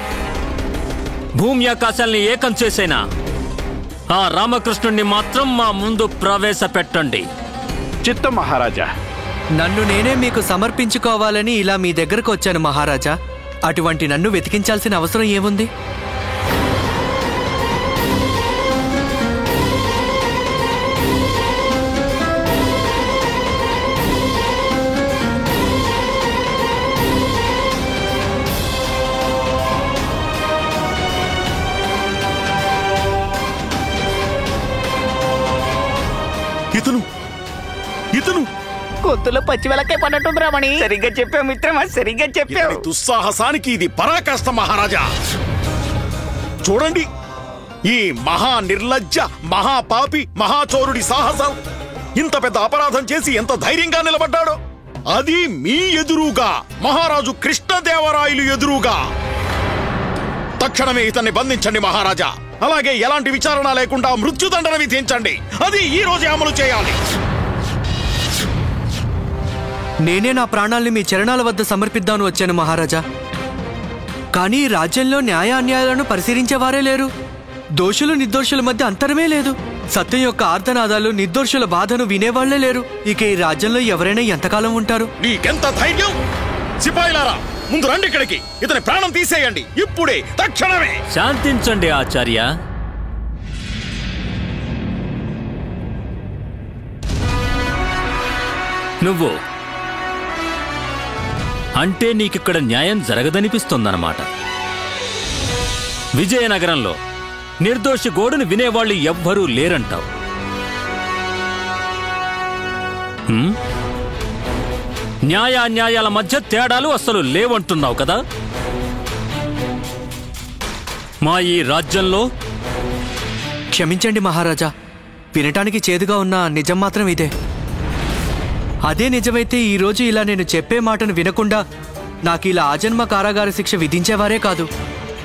భూమి ఆకాశాల్ని ఏకం చేసేనా ఆ రామకృష్ణుణ్ణి మాత్రం మా ముందు ప్రవేశపెట్టండి. చిత్తం మహారాజా. నన్ను నేనే మీకు సమర్పించుకోవాలని ఇలా మీ దగ్గరకు వచ్చాను మహారాజా. అటువంటి నన్ను వెతికించాల్సిన అవసరం ఏముంది? ఇతను గొంతులో పచ్చి వెలకే పన్నట్టుంది రమణి. సరిగ్గా చెప్పావు మిత్రమా, సరిగ్గా చెప్పావు. ఇతని దుస్సాహసానికి ఇది పరాకాష్ట మహారాజా. చూడండి, ఈ మహా నిర్లజ్జ, మహాపాపి, మహాచోరుడి సాహసం ఇంత పెద్ద అపరాధం చేసి ఎంత ధైర్యంగా నిలబడ్డాడో, అది మీ ఎదురుగా, మహారాజు కృష్ణదేవరాయలు ఎదురుగా. తక్షణమే ఇతన్ని బంధించండి మహారాజా. అలాగే ఎలాంటి విచారణ లేకుండా మృత్యుదండన విధించండి. అది ఈ రోజే అమలు చేయాలి. నేనే నా ప్రాణాల్ని మీ చరణాల వద్ద సమర్పిద్దాను వచ్చాను మహారాజా. కానీ రాజ్యంలో న్యాయ అన్యాయాలను పరిశీలించేవారే లేరు. దోషులు నిర్దోషుల మధ్య అంతరమే లేదు. సత్యం యొక్క ఆర్తనాదాలు, నిర్దోషుల బాధను వినేవాళ్లే లేరు. ఇక ఈ రాజ్యంలో ఎవరైనా ఎంతకాలం ఉంటారు? నీకెంత ధైర్యం! సిపాయిలారా, ముందు రండి ఇక్కడికి. ఇతని ప్రాణం తీసేయండి ఇప్పుడే, తక్షణమే. శాంతించండి ఆచార్య. నువ్వు అంటే నీకిక్కడ న్యాయం జరగదనిపిస్తోందన్నమాట. విజయనగరంలో నిర్దోషి గోడును వినేవాళ్లు ఎవ్వరూ లేరంటావు. న్యాయాన్యాయాల మధ్య తేడాలు అసలు లేవంటున్నావు కదా. మా ఈ రాజ్యంలో క్షమించండి మహారాజా, వినటానికి చేదుగా ఉన్న నిజం మాత్రం ఇదే. అదే నిజమైతే ఈరోజు ఇలా నేను చెప్పే మాటను వినకుండా నాకు ఇలా ఆజన్మ కారాగార శిక్ష విధించేవారే కాదు.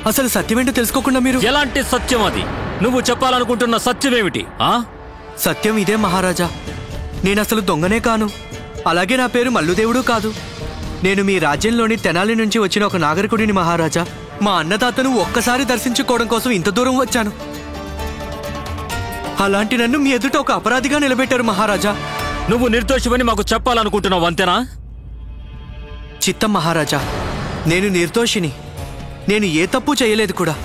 అసలు సత్యమేంటో తెలుసుకోకుండా మీరు... ఎలాంటి సత్యం అది? నువ్వు చెప్పాలనుకుంటున్న సత్యమేమిటి? సత్యం ఇదే మహారాజా, నేనసలు దొంగనే కాను. అలాగే నా పేరు మల్లుదేవుడు కాదు. నేను మీ రాజ్యంలోని తెనాలి నుంచి వచ్చిన ఒక నాగరికుడిని మహారాజా. మా అన్నదాతను ఒక్కసారి దర్శించుకోవడం కోసం ఇంత దూరం వచ్చాను. అలాంటి నన్ను మీ ఎదుట ఒక అపరాధిగా నిలబెట్టారు మహారాజా. నువ్వు నిర్దోషివని మాకు చెప్పాలనుకుంటున్నావు అంతేనా? చిత్తం మహారాజా, నేను నిర్దోషిని. నేను ఏ తప్పు చేయలేదు కూడా.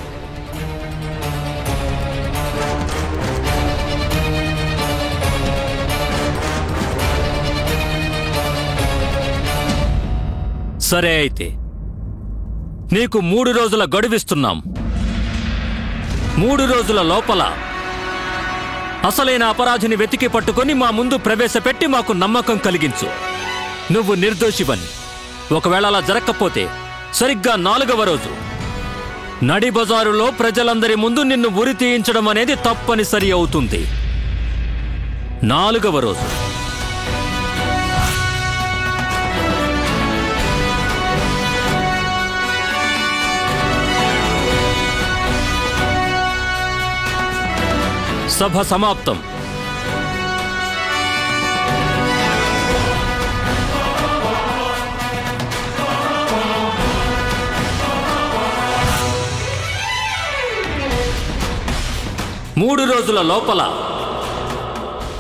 సరే, అయితే నీకు 3 రోజుల గడువిస్తున్నాం. 3 రోజుల లోపల అసలైన అపరాధిని వెతికి పట్టుకొని మా ముందు ప్రవేశపెట్టి మాకు నమ్మకం కలిగించు. నువ్వు నిర్దోషివని. ఒకవేళ అలా జరగకపోతే సరిగ్గా 4వ రోజు నడి బజారులో ప్రజలందరి ముందు నిన్ను ఉరి తీయించడం అనేది తప్పనిసరి అవుతుంది. 4వ రోజు సభ సమాప్తం. మూడు రోజుల లోపల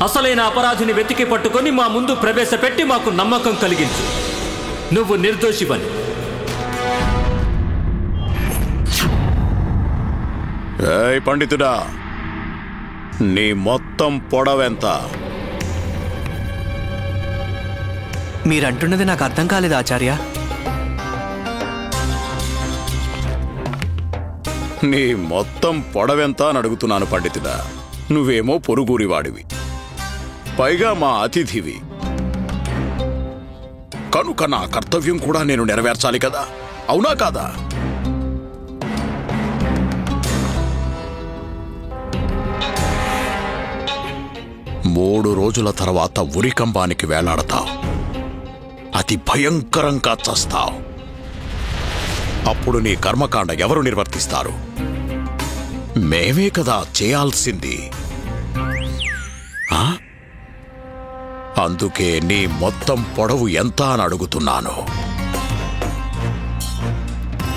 అసలైన అపరాధిని వెతికి పట్టుకొని మా ముందు ప్రవేశపెట్టి మాకు నమ్మకం కలిగించు. నువ్వు నిర్దోషివని. ఏయ్ పండితుడా, నీ మొత్తం పొడవెంత? మీరంటున్నది నాకు అర్థం కాలేదు ఆచార్య. నీ మొత్తం పొడవెంత అని అడుగుతున్నాను పండితుడా. నువ్వేమో పొరుగురివాడివి, పైగా మా అతిథివి. కనుక నా కర్తవ్యం కూడా నేను నెరవేర్చాలి కదా, అవునా కాదా? మూడు రోజుల తర్వాత ఉరికంబానికి వేలాడతావు, అతి భయంకరంగా చస్తావు. అప్పుడు నీ కర్మకాండ ఎవరు నిర్వర్తిస్తారు? మేమే కదా చేయాల్సింది. అందుకే నీ మొత్తం పొడవు ఎంత అని అడుగుతున్నాను.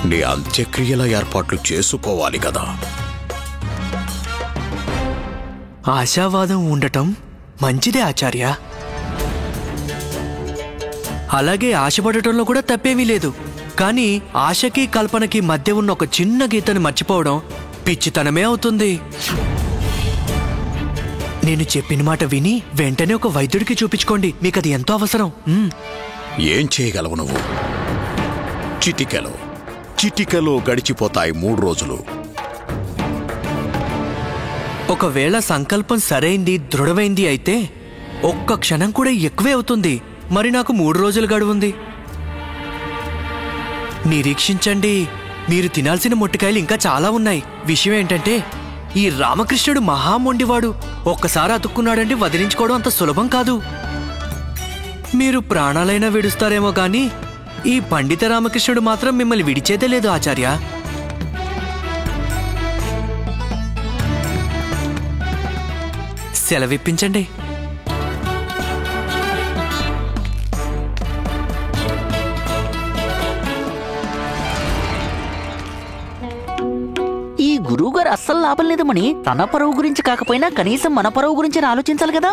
నీ అంత్యక్రియల ఏర్పాట్లు చేసుకోవాలి కదా. ఆశావాదం ఉండటం మంచిదే ఆచార్య. అలాగే ఆశపడటంలో కూడా తప్పేమీ లేదు. కానీ ఆశకి కల్పనకి మధ్య ఉన్న ఒక చిన్న గీతను మర్చిపోవడం పిచ్చితనమే అవుతుంది. నేను చెప్పిన మాట విని వెంటనే ఒక వైద్యుడికి చూపించుకోండి. మీకు అది ఎంతో అవసరం. ఏం చేయగలవు నువ్వు? చిటికెలో గడిచిపోతాయి 3 రోజులు. ఒకవేళ సంకల్పం సరైంది, దృఢమైంది అయితే ఒక్క క్షణం కూడా ఎక్కువే అవుతుంది. మరి నాకు 3 రోజులు గడువుంది. నిరీక్షించండి, మీరు తినాల్సిన మొట్టికాయలు ఇంకా చాలా ఉన్నాయి. విషయం ఏంటంటే ఈ రామకృష్ణుడు మహామొండివాడు. ఒక్కసారి అతుక్కున్నాడంటే వదిలించుకోవడం అంత సులభం కాదు. మీరు ప్రాణాలైనా విడుస్తారేమో గాని ఈ పండిత రామకృష్ణుడు మాత్రం మిమ్మల్ని విడిచేదే లేదు ఆచార్య. సెలవిప్పించండి. ఈ గురువుగారు అస్సలు లాభం లేదమని తన పరువు గురించి కాకపోయినా కనీసం మన పరువు గురించి ఆలోచించాలి కదా.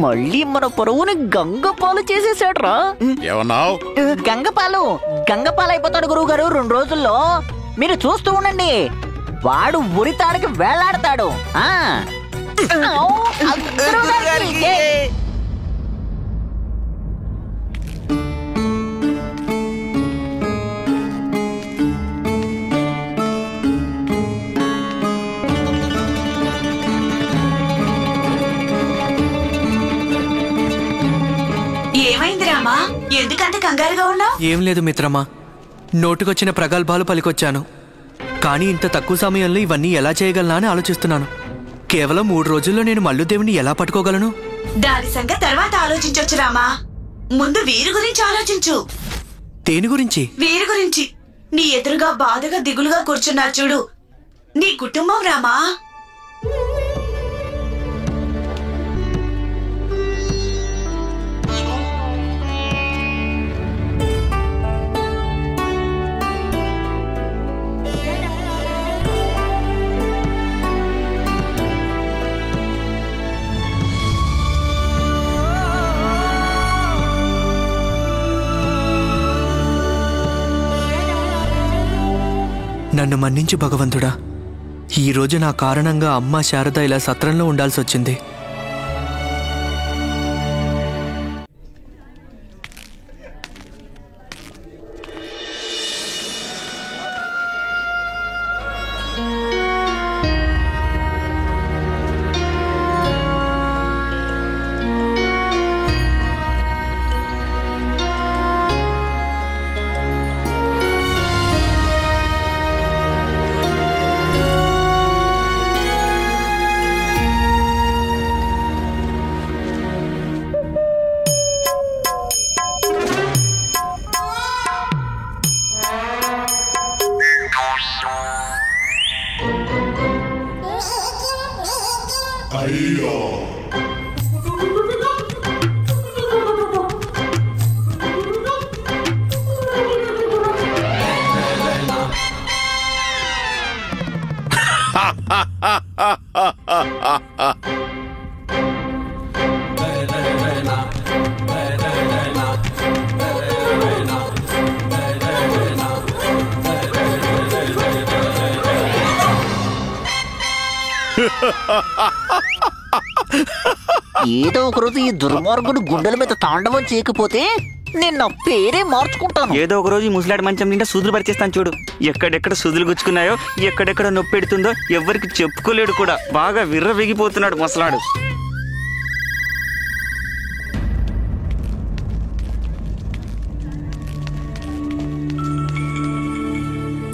మళ్ళీ మన పరువుని గంగపాలు చేసేసాడ్రా. ఏమన్నావు? గంగపాలు అయిపోతాడు గురువు గారు 2 రోజుల్లో. మీరు చూస్తూ ఉండండి, వాడు ఉరితాడికి వేలాడతాడు. ఏమైంది రామా? ఎందుకంటే కంగారుగా ఉన్నావు? ఏం లేదు మిత్రమా, నోటికొచ్చిన ప్రగల్భాలు పలికొచ్చాను. కానీ ఇంత తక్కువ సమయంలో ఇవన్నీ ఎలా చేయగలనా అని ఆలోచిస్తున్నాను. కేవలం 3 రోజుల్లో నేను మల్లుదేవుని ఎలా పట్టుకోగలను? దాని సంగతి తర్వాత ఆలోచించొచ్చు రామా. ముందు వీరి గురించి ఆలోచించు. దేని గురించి? వీరి గురించి. నీ ఎదురుగా బాధగా దిగులుగా కూర్చున్నారు చూడు, నీ కుటుంబం రామా. నన్ను మన్నించు భగవంతుడా. ఈరోజు నా కారణంగా అమ్మ శారద ఇలా సత్రంలో ఉండాల్సి వచ్చింది. ఏదో ఒకరోజు ఈ దుర్మార్గుడు గుండెల మీద తాండవం చేయకపోతే నేను నా పేరే మార్చుకుంటాను. ఏదో ఒక రోజు ఈ ముసలాడి మంచం నిండా సూదులు పరిచేస్తాను చూడు. ఎక్కడెక్కడ సూదులు గుచ్చుకున్నాయో, ఎక్కడెక్కడ నొప్పి పెడుతుందో ఎవరికి చెప్పుకోలేడు కూడా. బాగా విర్రవీగిపోతున్నాడు ముసలాడు.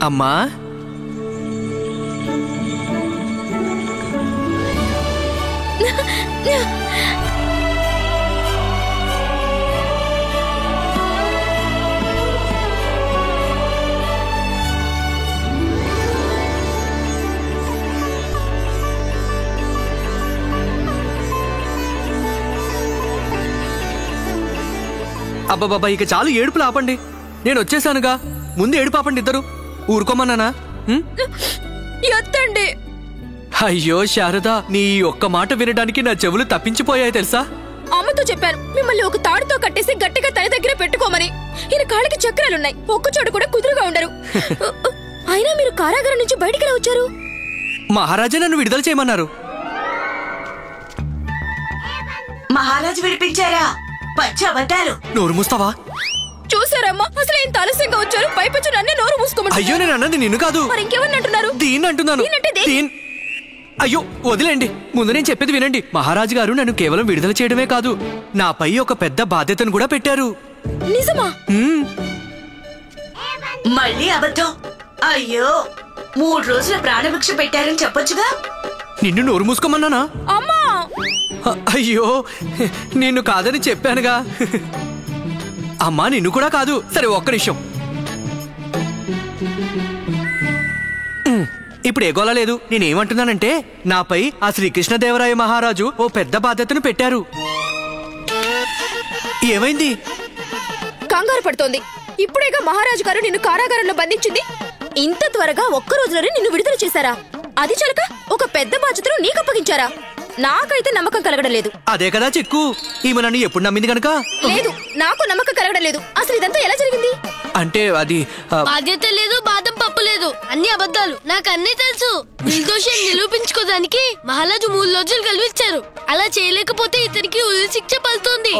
అమ్మా, అబ్బాబాబా, ఇక చాలు ఏడుపులు ఆపండి. నేను వచ్చేసానుగా. ముందు ఏడుపు ఆపండి ఇద్దరు. ఊరుకోమన్నానా? ఎత్తండి. అయ్యో శారదా, నీ ఒక్క మాట వినడానికి నా చెవులు తప్పించిపోయాయి తెలుసా? అమ్మతో చెప్పాను మిమ్మల్ని ఒక తాడుతో కట్టేసి గట్టిగా తన దగ్గర పెట్టుకోమని. ఈయన కాళ్ళకి చక్రాలున్నాయి, ఒక్క చోటు కూడా కుదురుగా ఉండరు. అయినా మీరు కారాగారం నుంచి బయటికి ఎలా వచ్చారు? మహారాజా నన్ను విడుదల చేయమన్నారు. మహారాజు విడిపించారా? పచ్చి అబద్ధాలు. నోరు మూస్తావా? చూసారమ్మా, అసలు ఇంత ఆలస్యంగా వచ్చారు. పైపచ్చు నన్నే నోరు మూసుకోమని. అయ్యో, నేను అన్నది నిన్ను కాదు. మరి ఇంకెవరిని అంటున్నారు? దీన్ని అంటున్నాను. అయ్యో వదిలేండి. ముందు నేను చెప్పేది వినండి. మహారాజు గారు నన్ను కేవలం విడుదల చేయడమే కాదు, నాపై ఒక పెద్ద బాధ్యతను కూడా పెట్టారు. నిజమా? మళ్ళీ అబద్ధం. అయ్యో, 3 రోజుల ప్రాణభిక్ష పెట్టారని చెప్పొచ్చుగా. నిన్ను నోరు మూసుకోమన్నానా? అమ్మా, అయ్యో, నిన్ను కాదని చెప్పానుగా. అమ్మా, నిన్ను కూడా కాదు. సరే, ఒక్క నిమిషం. ఇప్పుడు ఏ గోల లేదు. నేనేమంటున్నానంటే, నాపై ఆ శ్రీకృష్ణదేవరాయ మహారాజు ఓ పెద్ద బాధ్యతను పెట్టారు. ఏమైంది? కంగారు పడుతోంది. ఇప్పుడేగా మహారాజు గారు నిన్ను కారాగారంలో బంధించింది. ఇంత త్వరగా ఒక్క రోజులోనే నిన్ను విడుదల చేశారా? అది చలక ఒక పెద్ద బాధ్యతను నీకు అప్పగించారా? నాకైతే నమ్మకం కలగడం లేదు. అదే కదా చిక్కు. ఈమె నన్ను ఎప్పుడు నమ్మింది కనుక. లేదు, నాకు నమ్మకం కలగడం లేదు. అసలు ఇదంతా ఎలా జరిగింది? అంటే అది బాధ్యత లేదు, బాదం పప్పు లేదు, అన్ని అబద్ధాలు. నాకు అన్నీ తెలుసు. నిర్దోషాన్ని నిరూపించుకోవడానికి మహారాజు 3 రోజులు కల్పించారు. అలా చేయలేకపోతే ఇతనికి ఉరి శిక్ష పడుతుంది.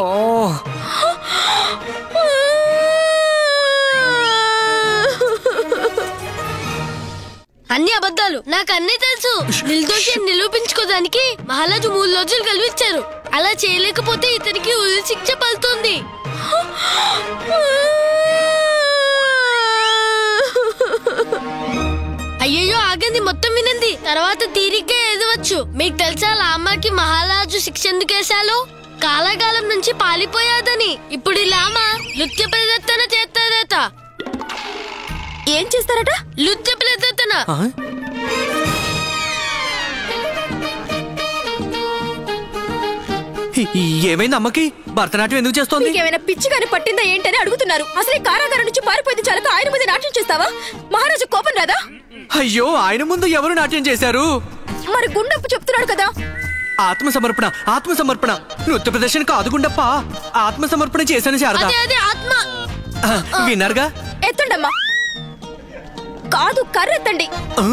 అన్ని అబద్ధాలు. నాకు అన్నీ తెలుసు. నిర్దోషాన్ని నిరూపించుకోవడానికి మహారాజు 3 రోజులు కల్పించారు. అలా చేయలేకపోతే ఇతనికి ఉరి శిక్ష పడుతుంది. అయ్యయ్యో, ఆగండి, మొత్తం వినండి. తర్వాత తీరిగ్గా ఎదవచ్చు. మీకు తెలుసా లామాకి మహారాజు శిక్ష ఎందుకు వేశాలో? కాలకాలం నుంచి పాలిపోయాదని. ఇప్పుడు ఈ లామ నృత్య ప్రదర్శన చేస్తారట. ఏం చేస్తారట? నృత్య ప్రదర్శన. ఏమైంది అమ్మకి? భరతనాట్యం ఎందుకు చేస్తోంది? ఏమైనా పిచ్చిగాని పట్టిందా ఏంటని అడుగుతున్నారు. అసలు ఈ కారాగారం నుంచి పారిపోయింది చాలక ఆయన ముందు నాట్యం చేస్తావా? మహారాజు కోపం రాదా? అయ్యో, ఆయన ముందు ఎవరు నాట్యం చేశారు? మరి గుండప్ప చెప్తున్నాడు కదా. ఆత్మసమర్పణ, ఆత్మసమర్పణ. నృత్య ప్రదర్శన కాదు గుండప్ప, ఆత్మసమర్పణ చేశాను శారదా. ఆత్మ. విన్నారుగా. ఎత్తండమ్మా. కాదు, కర్రెత్తండి.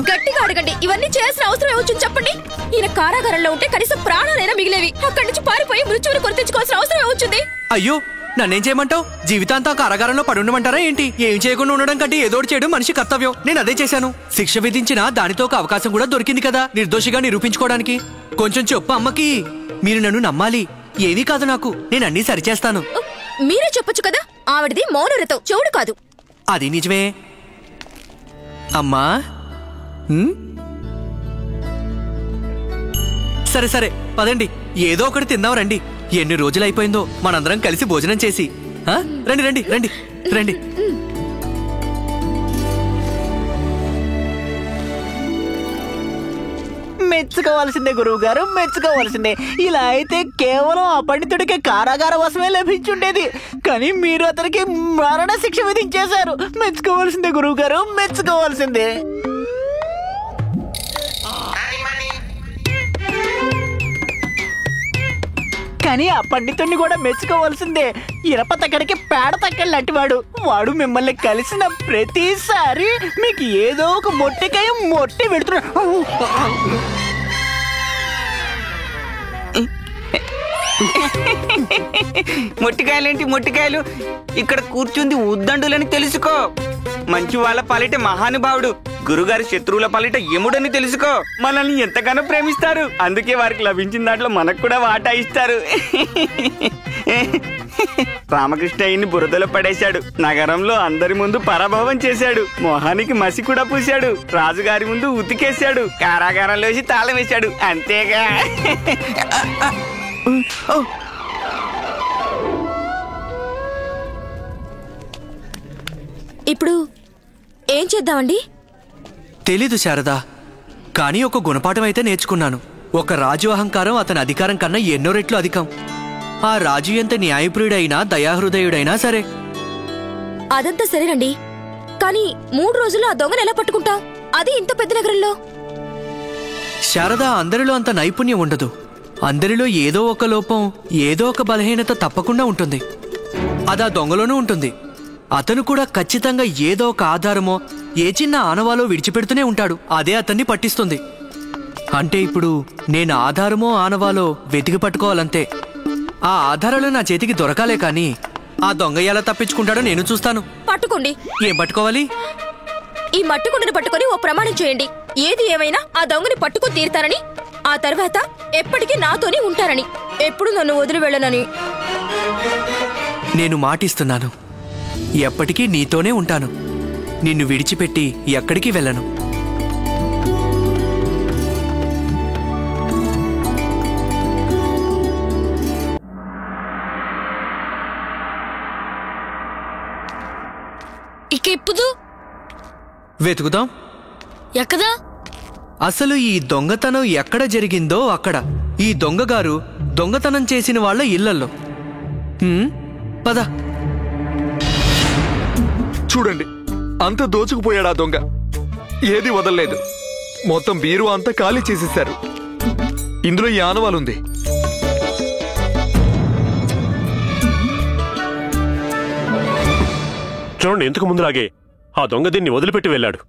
గట్టిగా అడగండి. ఇవన్నీ చేయాల్సిన అవసరం ఏమొచ్చింది చెప్పండి. ఈయన కారాగారంలో ఉంటే కనీసం ప్రాణాలైనా మిగిలేవి. అక్కడి నుంచి పారిపోయి మృత్యువుని కొని తెచ్చుకోవాల్సిన అవసరం ఏమొచ్చింది? అయ్యో, నన్నేం చేయమంటావు? జీవితాంతా కారాగారంలో పడి ఉండమంటారా ఏంటి? ఏం చేయకుండా ఉండడం కంటే ఏదోటి చేయడం మనిషి కర్తవ్యం. నేను అదే చేశాను. శిక్ష విధించిన దానితో ఒక అవకాశం కూడా దొరికింది కదా నిర్దోషిగా నిరూపించుకోవడానికి. కొంచెం చెప్పు అమ్మకి. మీరు నన్ను నమ్మాలి. ఏమీ కాదు నాకు. నేను అన్నీ సరిచేస్తాను. మీరే చెప్పొచ్చు కదా. ఆవిడది మౌనరతో, చెవుడు కాదు. అది నిజమే అమ్మా. సరే సరే, పదండి. ఏదో ఒకటి తిందాం రండి. ఎన్ని రోజులైపోయిందో మనందరం కలిసి భోజనం చేసి. రండి రండి రండి రండి. మెచ్చుకోవాల్సిందే గురువు గారు, మెచ్చుకోవాల్సిందే. ఇలా అయితే కేవలం ఆ పండితుడికి కారాగార వశమే లభించుండేది, కానీ మీరు అతనికి మరణ శిక్ష విధించేశారు. మెచ్చుకోవాల్సిందే గురువు గారు, మెచ్చుకోవాల్సిందే. కానీ ఆ పండితుడిని కూడా మెచ్చుకోవాల్సిందే. ఇరప తక్కడికి పేడ తక్కడి లాంటి వాడు మిమ్మల్ని కలిసిన ప్రతిసారి మీకు ఏదో ఒక మొట్టికాయ మొట్టి పెడుతున్నాడు. మొట్టికాయలేంటి మొట్టికాయలు, ఇక్కడ కూర్చుంది ఉద్దండులని తెలుసుకో. మంచి వాళ్ళ పాలిట మహానుభావుడు, గురుగారి శత్రువుల పాలిట యముడని తెలుసుకో. మనల్ని ఎంతగానో ప్రేమిస్తారు, అందుకే వారికి లభించిన దాంట్లో మనకు కూడా వాటా ఇస్తారు. రామకృష్ణయ్యని బురదలో పడేశాడు, నగరంలో అందరి ముందు పరాభవం చేశాడు, మొహానికి మసి కూడా పూశాడు, రాజుగారి ముందు ఉతికేశాడు, కారాగారంలోసి తాళం వేశాడు. అంతేగా. ఇప్పుడు ఏం చేద్దామండి? తెలీదు శారదా, కానీ ఒక గుణపాఠం అయితే నేర్చుకున్నాను. ఒక రాజు అహంకారం అతని అధికారం కన్నా ఎన్నో రెట్లు అధికం. ఆ రాజు ఎంత న్యాయప్రియుడైనా దయాహృదయుడైనా సరే. అదంతా సరేనండి, కానీ 3 రోజుల్లో ఆ దొంగను ఎలా పట్టుకుంటావు, అది ఇంత పెద్ద నగరంలో? శారదా, అందరిలో అంత నైపుణ్యం ఉండదు. అందరిలో ఏదో ఒక లోపం, ఏదో ఒక బలహీనత తప్పకుండా ఉంటుంది. అది ఆ దొంగలోనూ ఉంటుంది. అతను కూడా ఖచ్చితంగా ఏదో ఒక ఆధారమో, ఏ చిన్న ఆనవాలో విడిచిపెడుతూనే ఉంటాడు. అదే అతన్ని పట్టిస్తుంది. అంటే ఇప్పుడు నేను ఆధారమో ఆనవాలో వెతికి పట్టుకోవాలంతే. ఆ ఆధారాలు నా చేతికి దొరకాలే కానీ ఆ దొంగ ఎలా తప్పించుకుంటాడో నేను చూస్తాను. పట్టుకోండి. ఏం పట్టుకోవాలి? ఈ మట్టుకుండను పట్టుకొని ఓ ప్రమాణం చేయండి. ఏది ఏమైనా ఆ దొంగని పట్టుకుని తీరుతానని, ఆ తర్వాత ఎప్పటికీ నాతోనే ఉంటారని, ఎప్పుడు నన్ను వదిలి వెళ్ళనని. నేను మాటిస్తున్నాను, ఎప్పటికీ నీతోనే ఉంటాను. నిన్ను విడిచిపెట్టి ఎక్కడికి వెళ్ళను. ఇక ఇప్పుడు వెతుకుదాం. ఎక్కదా? అసలు ఈ దొంగతనం ఎక్కడ జరిగిందో అక్కడ. ఈ దొంగగారు దొంగతనం చేసిన వాళ్ళ ఇళ్లల్లో. పద. చూడండి, అంత దోచుకుపోయాడు ఆ దొంగ. ఏది వదలలేదు. మొత్తం బీరువా అంతా ఖాళీ చేసేశారు. ఇందులో ఈ ఆనవాలుంది. చూడండి, ఇంతకు ముందులాగే ఆ దొంగ దీన్ని వదిలిపెట్టి వెళ్ళాడు.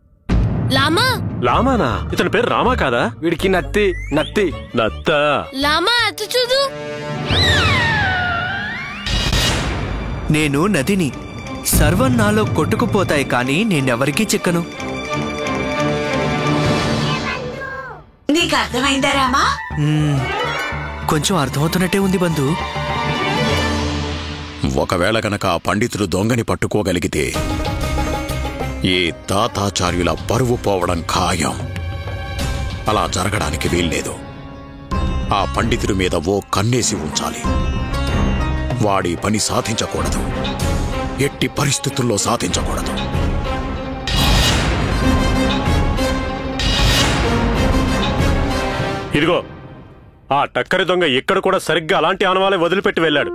లామా? లామానా? ఇతని పేరు రామా కాదా? వీడికి నత్తి నత్తి నత్త. లామా అటు చూడు. నేను నదిని. సర్వం నాలో కొట్టుకుపోతాయి, కానీ నేనెవరికీ చిక్కను. నీకు అర్థమైందా రామా? కొంచెం అర్థమవుతున్నట్టే ఉంది బంధు. ఒకవేళ గనక ఆ పండితుడు దొంగని పట్టుకోగలిగితే ఈ తాతాచార్యుల పరువు పోవడం ఖాయం. అలా జరగడానికి వీల్లేదు. ఆ పండితుడి మీద ఓ కన్నేసి ఉంచాలి. వాడి పని సాధించకూడదు, ఎట్టి పరిస్థితుల్లో సాధించకూడదు. ఇదిగో, ఆ టక్కరి దొంగ ఇక్కడ కూడా సరిగ్గా అలాంటి ఆనవాలే వదిలిపెట్టి వెళ్ళాడు.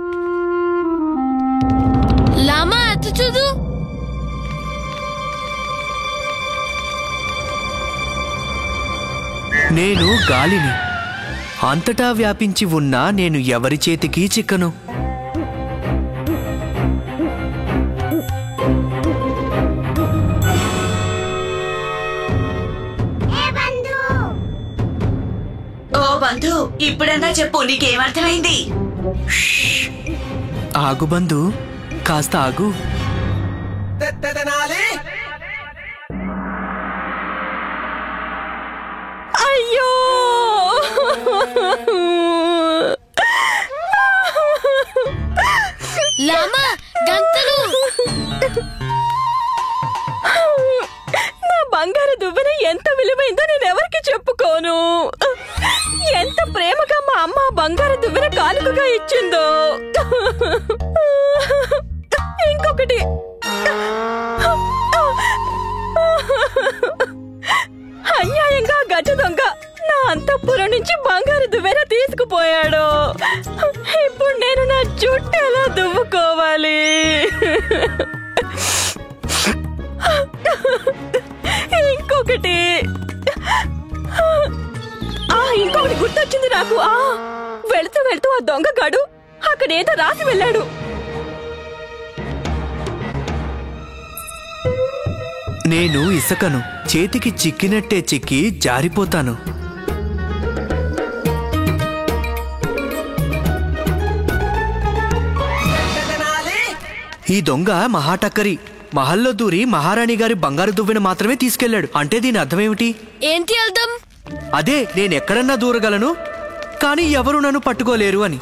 లామా అటు చూడు. నేను గాలిని. అంతటా వ్యాపించి ఉన్నా నేను ఎవరి చేతికి చిక్కను. ఓ బంధు, ఇప్పుడన్నా చెప్పు, నీకేమర్థమైంది? ఆగు బంధు, కాస్త ఆగు. అయ్యో! లామా గంతలు. నా బంగారు దువ్వెన ఎంత విలువైందో నేను ఎవరికి చెప్పుకోను. ఎంత ప్రేమగా మా అమ్మ బంగారు దువ్వెన కానుకగా ఇచ్చిందో. ఇంకొకటి, అన్యాయంగా గజ దొంగ నా అంతఃపురం వెళ్ళిపోయాడో. ఇప్పుడు నేను నా జుట్టు ఎలా దువ్వుకోవాలి? ఇంకొకటి గుర్తొచ్చింది నాకు. వెళుతూ వెళుతూ ఆ దొంగగాడు అక్కడేదో రాసి వెళ్ళాడు. నేను ఇసకను, చేతికి చిక్కినట్టే చిక్కి జారిపోతాను. ఈ దొంగ మహాటక్కరి మహల్లో దూరి మహారాణి గారి బంగారు దువ్వెన మాత్రమే తీసుకెళ్లాడు. అంటే దీని అర్థమేమిటి? ఏంటి అర్థం? అదే, నేనెక్కడన్నా దూరగలను, కానీ ఎవరు నన్ను పట్టుకోలేరు అని.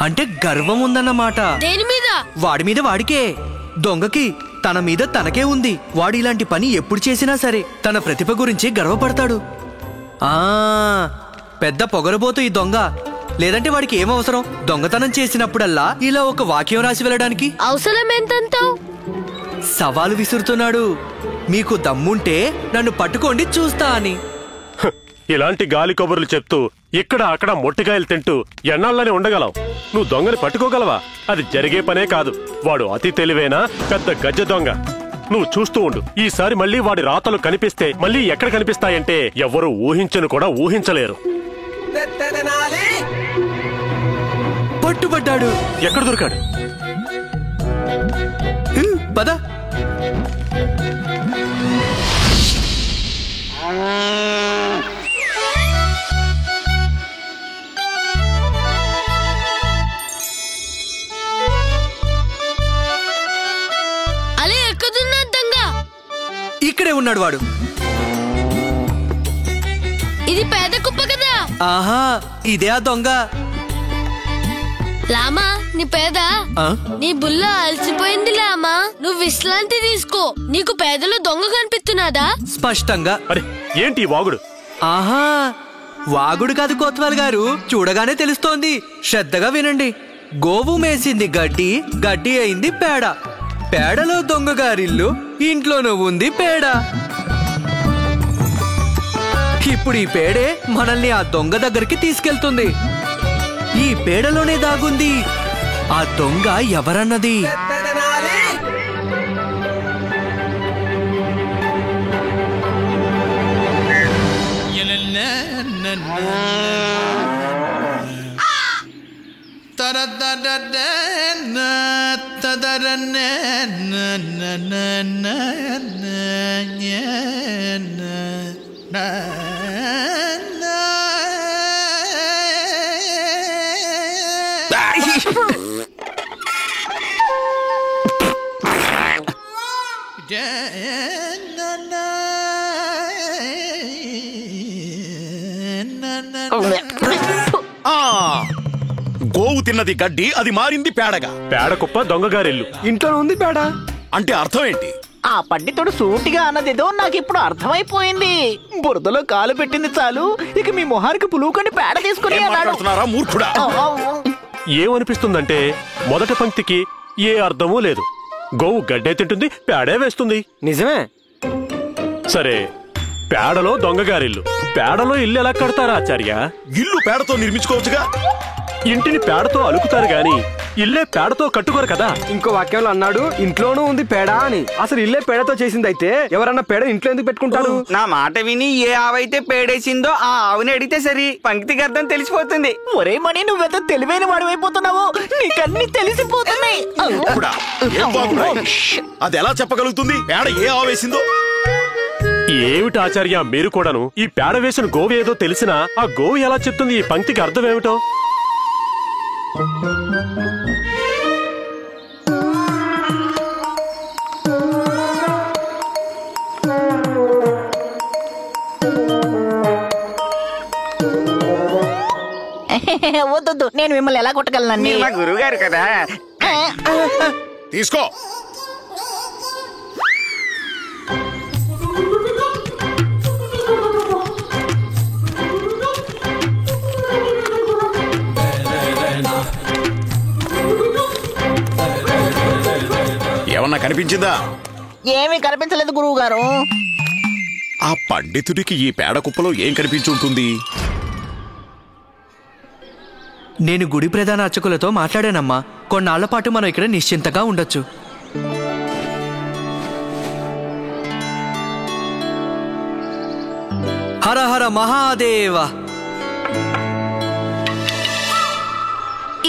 అంటే గర్వం ఉందన్నమాట. దేని మీద? వాడి మీద వాడికే. దొంగకి తన మీద తనకే ఉంది. వాడు ఇలాంటి పని ఎప్పుడు చేసినా సరే తన ప్రతిభ గురించి గర్వపడతాడు. పెద్ద పొగరబోతు ఈ దొంగ. లేదంటే వాడికి ఏమవసరం దొంగతనం చేసినప్పుడల్లా ఇలా ఒక వాక్యం రాసి వెళ్ళడానికి? అవసరం ఎంతంటావు? సవాలు విసురుతున్నాడు. మీకు దమ్ముంటే నన్ను పట్టుకోండి చూస్తా అని. ఇలాంటి గాలి కబుర్లు చెప్తూ ఇక్కడ అక్కడ మొట్టికాయలు తింటూ ఎన్నాళ్ళనే ఉండగలవు? నువ్వు దొంగని పట్టుకోగలవా? అది జరిగే పనే కాదు. వాడు అతి తెలివైన పెద్ద గజ్జ దొంగ. నువ్వు చూస్తూ ఉండు. ఈసారి మళ్ళీ వాడి రాతలు కనిపిస్తే మళ్ళీ ఎక్కడ కనిపిస్తాయంటే ఎవరు ఊహించను కూడా ఊహించలేరు. పట్టుబడ్డాడు. ఎక్కడ దొరికాడు? పద. అలే ఎక్కడున్నా దొంగ? ఇక్కడే ఉన్నాడు వాడు. ఇది పేద కుప్ప కదా? ఆహా, ఇదే ఆ దొంగ. లామా, నీ పేద నీ బుల్ల అలసిపోయింది లామా. నువ్వు విశ్రాంతి తీసుకో. నీకు పేదలో దొంగ కనిపిస్తున్నాదా? స్పష్టంగా. అరే ఏంటి వాగుడు? ఆహా, వాగుడు కాదు కోత్వాల్ గారు, చూడగానే తెలుస్తోంది. శ్రద్ధగా వినండి. గోవు మేసింది గడ్డి, గడ్డి అయింది పేడ, పేడలో దొంగ గారిల్లు, ఇంట్లోనూ ఉంది పేడ. ఇప్పుడు ఈ పేడే మనల్ని ఆ దొంగ దగ్గరికి తీసుకెళ్తుంది. ఈ పేడలోనే దాగుంది ఆ దొంగ ఎవరన్నది. గోవు తిన్నది గడ్డి, అది మారింది పేడగా. పేడ కుప్ప దొంగగారిల్లు, ఇంట్లో ఉంది పేడ. అంటే అర్థం ఏంటి? ఆ పండితుడు సూటిగా అన్నదేదో నాకు ఇప్పుడు అర్థమైపోయింది. బురదలో కాలు పెట్టింది చాలు, ఇక మీ మొహానికి పులుకొని పేడ తీసుకుని మూర్ఖుడా. ఏమనిపిస్తుందంటే మొదటి పంక్తికి ఏ అర్థమూ లేదు. గోవు గడ్డే తింటుంది, పేడే వేస్తుంది. నిజమే. సరే, పేడలో దొంగగారిల్లు, పేడలో ఇల్లు ఎలా కడతారా ఆచార్య? ఇల్లు పేడతో నిర్మించుకోవచ్చుగా. ఇంటిని పేడతో అలుకుతారు గాని ఇల్లే పేడతో కట్టుకోరు కదా. ఇంకో వాక్యంలో అన్నాడు ఇంట్లోనూ ఉంది పేడ అని. అసలు ఇల్లే పేడతో చేసింది అయితే ఎవరన్నా పేడ ఇంట్లో ఎందుకు పెట్టుకుంటారు? నా మాట విని ఏ ఆవైతే పేడేసిందో ఆ ఆవుని అడిగితే సరి, పంక్తికి అర్థం తెలిసిపోతుంది. ఒరే మణి, నువ్వెంత తెలివైన వాడు అయిపోతున్నావు, నీకన్నీ తెలిసిపోతున్నాయి. అది ఎలా చెప్పగలుగుతుంది పేడ ఏ ఆవేసిందో? ఏమిటి ఆచార్య మీరు కూడాను? ఈ పేడ వేసిన గోవు ఏదో తెలిసినా ఆ గోవు ఎలా చెప్తుంది ఈ పంక్తికి అర్థం ఏమిటో? వద్దు, నేను మిమ్మల్ని ఎలా కొట్టగలనండి? మా గురువు గారు కదా. తీసుకో. ఏమన్నా కనిపించిందా? ఏమీ కనిపించలేదు గురువు గారు. ఆ పండితుడికి ఈ పేడ కుప్పలో ఏం కనిపించి ఉంటుంది? నేను గుడి ప్రధాన అర్చకులతో మాట్లాడానమ్మా. కొన్నాళ్ల పాటు మనం ఇక్కడ నిశ్చింతగా ఉండొచ్చు. హర హర మహాదేవ.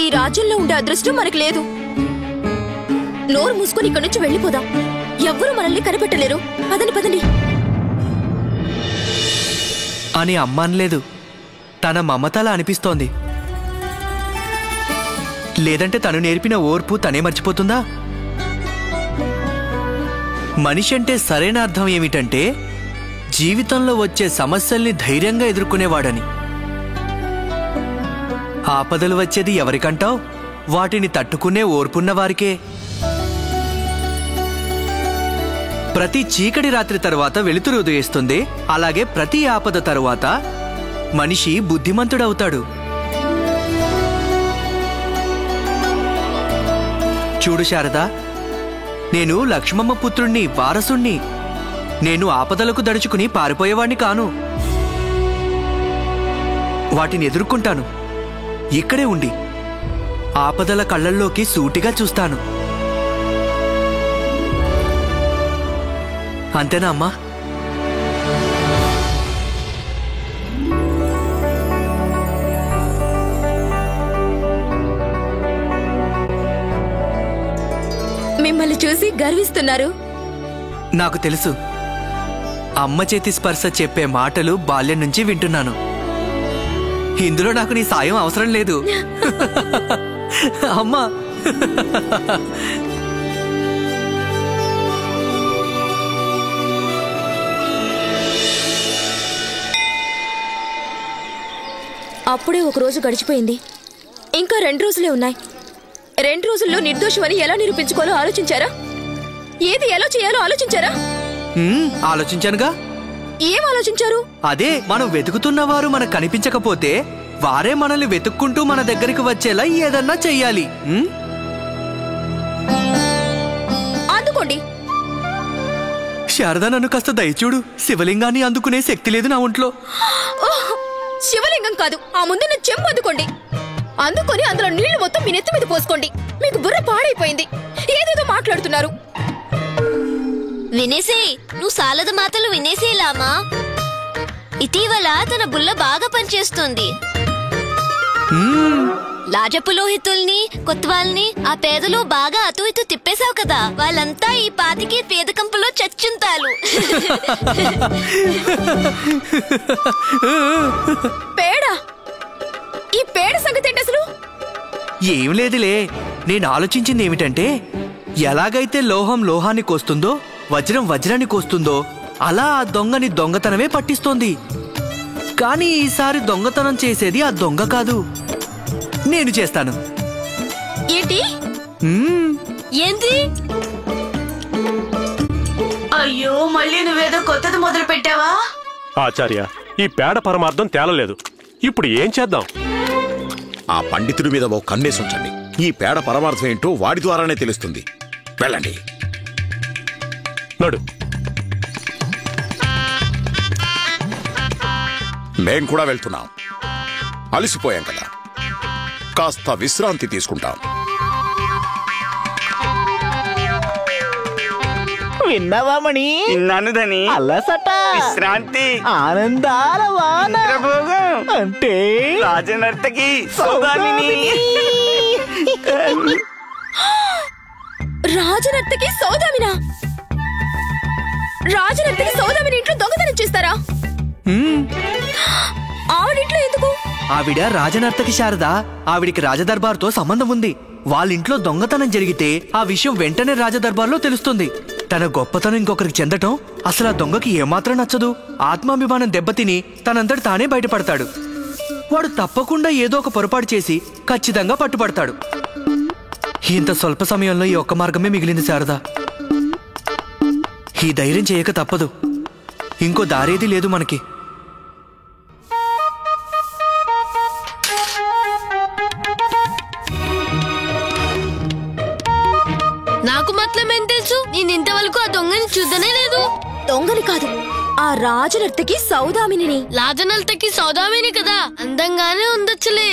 ఈ రాజ్యంలో ఉండే అదృష్టం మనకు లేదు. నోరు మూసుకొని ఇక్కడి నుంచి వెళ్ళిపోదాం. ఎవ్వరూ మనల్ని కనిపెట్టలేరు. పదండి పదండి అని అమ్మ అనలేదు. తన మమతలా అనిపిస్తోంది. లేదంటే తను నేర్పిన ఓర్పు తనే మర్చిపోతుందా? మనిషి అంటే సరైన అర్థం ఏమిటంటే జీవితంలో వచ్చే సమస్యల్ని ధైర్యంగా ఎదుర్కొనేవాడని. ఆపదలు వచ్చేది ఎవరికంటావ్? వాటిని తట్టుకునే ఓర్పున్న వారికే. ప్రతి చీకటి రాత్రి తరువాత వెలుతురు ఉదయిస్తుంది. అలాగే ప్రతి ఆపద తరువాత మనిషి బుద్ధిమంతుడవుతాడు. చూడు శారదా, నేను లక్ష్మమ్మ పుత్రుణ్ణి, వారసుణ్ణి. నేను ఆపదలకు దడుచుకుని పారిపోయేవాణ్ణి కాను. వాటిని ఎదుర్కొంటాను. ఇక్కడే ఉండి ఆపదల కళ్ళల్లోకి సూటిగా చూస్తాను. అంతేనా అమ్మా? మిమ్మల్ని చూసి గర్విస్తున్నారు. నాకు తెలుసు. అమ్మ చేతి స్పర్శ చెప్పే మాటలు బాల్యం నుంచి వింటున్నాను. ఇందులో నాకు నీ సాయం అవసరం లేదు. అమ్మా, అప్పుడే ఒక రోజు గడిచిపోయింది. ఇంకా 2 రోజులే ఉన్నాయి. 2 రోజుల్లో నిర్దోషమని ఎలా నిరూపించుకోవాలో ఆలోచించారా? ఏది ఎలా చేయాలో ఆలోచించారా? ఆలోచించానుగా. ఏం ఆలోచించారు? అదే, మనం వెతుకుతున్న వారు మనకు కనిపించకపోతే వారే మనల్ని వెతుక్కుంటూ మన దగ్గరికి వచ్చేలా ఏదన్నా చెయ్యాలి. అందుకోండి. శారదా, నన్ను కాస్త దయచూడు. శివలింగాన్ని అందుకునే శక్తి లేదు నా ఒంట్లో. శివలింగం కాదు, ఆ ముందున్న చెంబు అందుకోండి. అందుకొని అందులో నీళ్లు మొత్తం మీ నెత్తి మీద పోసుకోండి. మీకు బుర్ర పాడైపోయింది. ఏదేదో మాట్లాడుతున్నారు. వినేసే, నువ్వు సాలద మాటలు వినేసేలామా. ఇటీవల తన బుల్ల బాగా పనిచేస్తుంది. లాజపులోహితుల్ని, కొత్వాల్ని ఆ పేదలో బాగా అటు ఇటు తిప్పేశావు కదా. వాళ్ళంతా ఈ పాతికి పేదకంపులో చచ్చుంటారు. పేడ? ఈ పేడ సంగతి ఏంటి అసలు? ఏం లేదులే. నేను ఆలోచించింది ఏమిటంటే, ఎలాగైతే లోహం లోహాన్ని కోస్తుందో, వజ్రం వజ్రాన్ని కోస్తుందో, అలా ఆ దొంగని దొంగతనమే పట్టిస్తోంది. కానీ ఈసారి దొంగతనం చేసేది ఆ దొంగ కాదు, నేను చేస్తాను. ఏంటి? ఏంటి? అయ్యో, మళ్ళీ నువ్వేదో కొత్తది మొదలు పెట్టావా? ఆచార్య, ఈ పేడ పరమార్థం తేలలేదు. ఇప్పుడు ఏం చేద్దాం? ఆ పండితుడి మీద ఓ కన్నేసి ఉంచండి. ఈ పేడ పరమార్థం ఏంటో వాడి ద్వారానే తెలుస్తుంది. వెళ్ళండి. నడు. మేం కూడా వెళ్తున్నాం. అలసిపోయాం కదా, కాస్త విశ్రాంతి తీసుకుంటాం. విన్నావా మణి? విన్నాను ధని. అలసట, విశ్రాంతి, ఆనందాల వాన, అంటే రాజనర్తకి సౌదామిని. రాజనర్తకి సౌదామినా? రాజనర్తకి సౌదామిని ఇంట్లో దొంగతనం చేస్తారా? ఆవిడింట్లో ఎందుకు? ఆవిడ రాజనర్తకి శారదా. ఆవిడికి రాజదర్బార్తో సంబంధం ఉంది. వాళ్ళింట్లో దొంగతనం జరిగితే ఆ విషయం వెంటనే రాజదర్బార్లో తెలుస్తుంది. తన గొప్పతనం ఇంకొకరికి చెందటం అసలు ఆ దొంగకి ఏమాత్రం నచ్చదు. ఆత్మాభిమానం దెబ్బతిని తనంతటి తానే బయటపడతాడు. వాడు తప్పకుండా ఏదో ఒక పొరపాటు చేసి ఖచ్చితంగా పట్టుబడతాడు. ఇంత స్వల్ప సమయంలో ఈ ఒక్క మార్గమే మిగిలింది శారదా. ఈ ధైర్యం చేయక తప్పదు. ఇంకో దారేది లేదు మనకి. నాకు మాత్రం ఏం తెలుసు? నేను ఇంతవరకు ఆ దొంగని చూద్దనే లేదు. దొంగని కాదు, ఆ రాజనర్తకి సౌదామిని. రాజనర్తకి సౌదామిని కదా, అందంగానే ఉండొచ్చులే.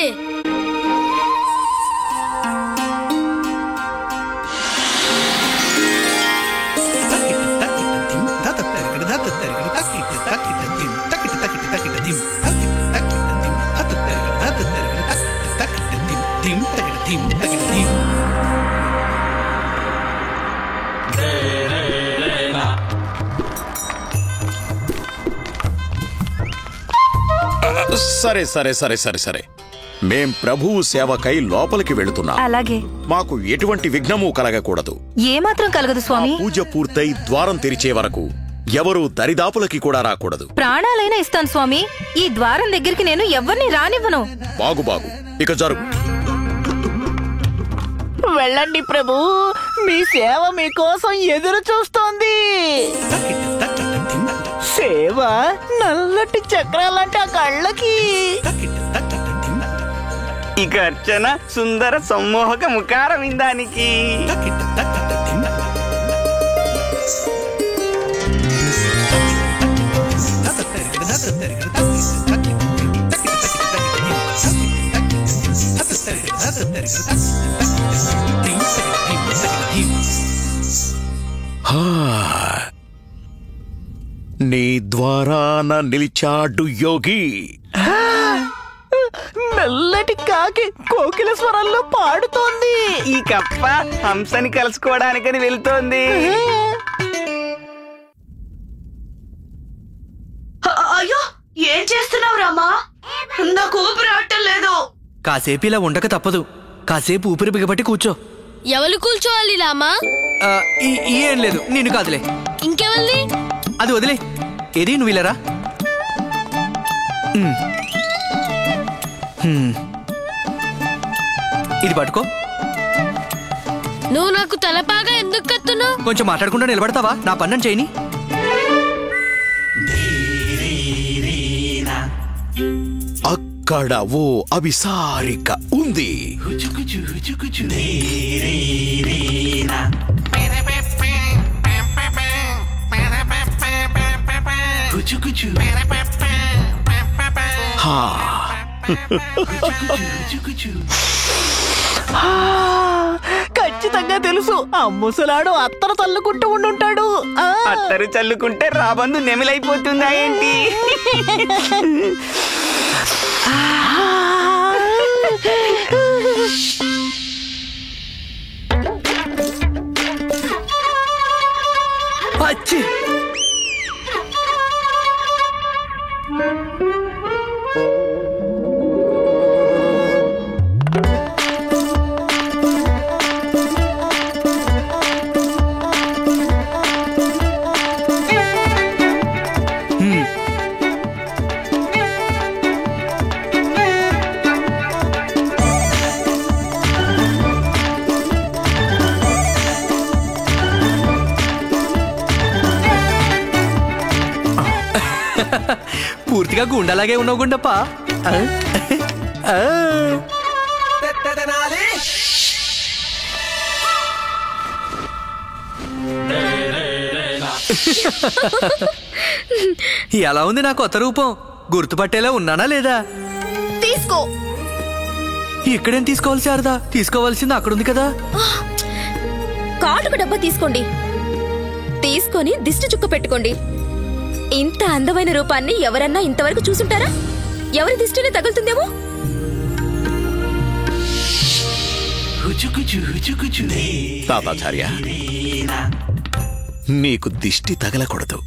సరే సరే సరే సరే సరే మేం ప్రభువు సేవకై లోపలికి వెళుతున్నాం. అలాగే. మాకు ఎటువంటి విఘ్నము కలగకూడదు. ఏమాత్రం కలగదు స్వామి. పూజ పూర్తయి ద్వారం తెరిచే వరకు ఎవరు దరిదాపులకి కూడా రాకూడదు. ప్రాణాలైనా ఇస్తాను స్వామి. ఈ ద్వారం దగ్గరికి నేను ఎవరిని రానివ్వను. బాగు బాగు, ఇక జరుగు. వెళ్ళండి ప్రభు, మీ సేవ మీకోసం ఎదురు చూస్తోంది. సేవ నల్లటి చక్రాలంటే ఆ కళ్ళకి. ఇక అర్చన సుందర సమ్మోహక ముఖార విందానికి. నీ ద్వారాన నిలిచాడు యోగి. నల్లటి కాకి కోకిల స్వరంలో పాడుతోంది. ఈ కప్ప హంసని కలుసుకోవడానికని వెళ్తోంది. అయ్యో, ఏం చేస్తున్నావు రామా? నాకు ఊపిరి ఆడటం లేదు. కాసేపు ఇలా ఉండక తప్పదు. కాసేపు ఊపిరి బిగబట్టి కూర్చో. ఎవరు కూర్చోవాలి రామా? ఏం లేదు, నిన్ను కాదులే. ఇంకెవల్ని? అది వదిలే. ఏది నువ్వు ఇలారా. ఇది పట్టుకో. నువ్వు నాకు తలపాగా ఎందుకు కత్తున్నావు? కొంచెం మాట్లాడకుండా నిలబడతావా? నా పన్నం చేయని. అక్కడ ఓ అభిసారిక ఉంది. ఖచ్చితంగా తెలుసు, ఆ ముసలాడు అత్తరు చల్లుకుంటూ ఉండుంటాడు. అత్తరు చల్లుకుంటే రాబందు నెమిలైపోతుందా ఏంటి? అచ్చి. పూర్తిగా గుండలాగే ఉన్నావు గుండప్ప. ఎలా ఉంది నా కొత్త రూపం? గుర్తుపట్టేలా ఉన్నానా లేదా? తీసుకో. ఇక్కడేం తీసుకోవాలి శారదా? తీసుకోవాల్సింది అక్కడుంది కదా. కాటుక డబ్బా తీసుకోండి. తీసుకొని దిష్టి చుక్క పెట్టుకోండి. ఇంత అందమైన రూపాన్ని ఎవరన్నా ఇంతవరకు చూసుంటారా? ఎవరి దిష్టిని తగులుతుందేమో. తాతాచార్య, నీకు దిష్టి తగలకూడదు.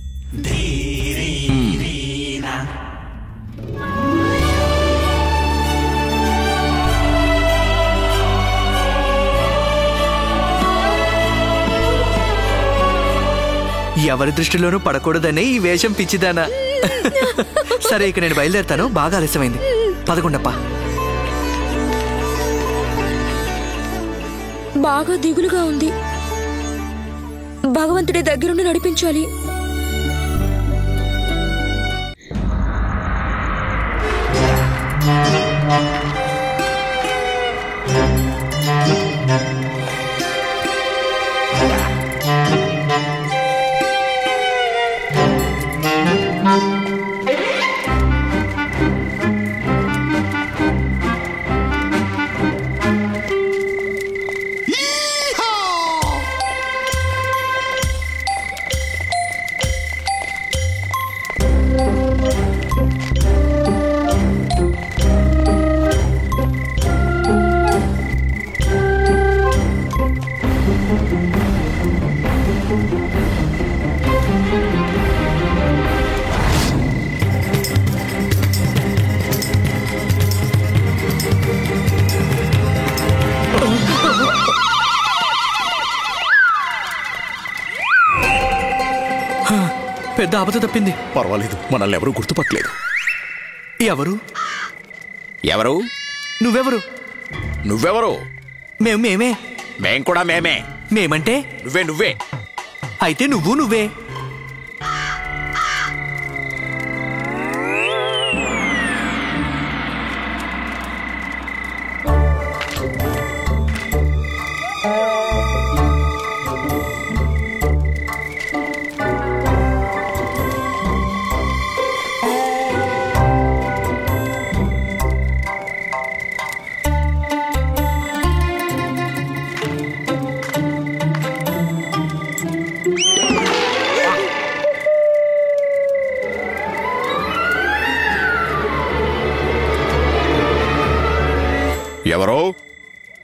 ఎవరి దృష్టిలోనూ పడకూడదనే ఈ వేషం పిచ్చిదానా. సరే, ఇక నేను బయలుదేరుతాను. బాగా ఆలస్యమైంది. పదకొండప్ప. బాగా దిగులుగా ఉంది. భగవంతుడి దగ్గరుండి నడిపించాలి. పెద్ద ఆపద తప్పింది. పర్వాలేదు, మనల్ని ఎవరూ గుర్తుపట్టలేదు. ఎవరు? ఎవరు? నువ్వెవరు? నువ్వెవరు? మేమే. మేం కూడా మేమే. మేమంటే నువ్వే. అయితే నువ్వే.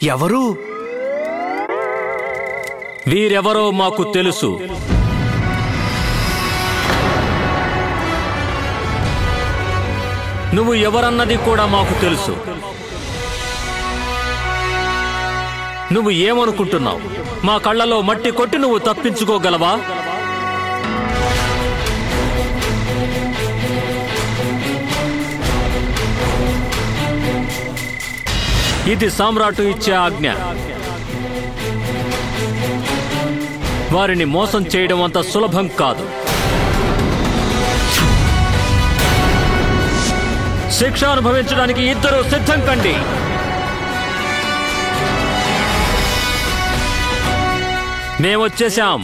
ఎవరు? వీరెవరో మాకు తెలుసు. నువ్వు ఎవరన్నది కూడా మాకు తెలుసు. నువ్వు ఏమనుకుంటున్నావు? మా కళ్ళలో మట్టి కొట్టి నువ్వు తప్పించుకోగలవా? ఇది సామ్రాటు ఇచ్చే ఆజ్ఞ. వారిని మోసం చేయడం అంత సులభం కాదు. శిక్ష అనుభవించడానికి ఇద్దరూ సిద్ధం కండి. మేమొచ్చేశాం.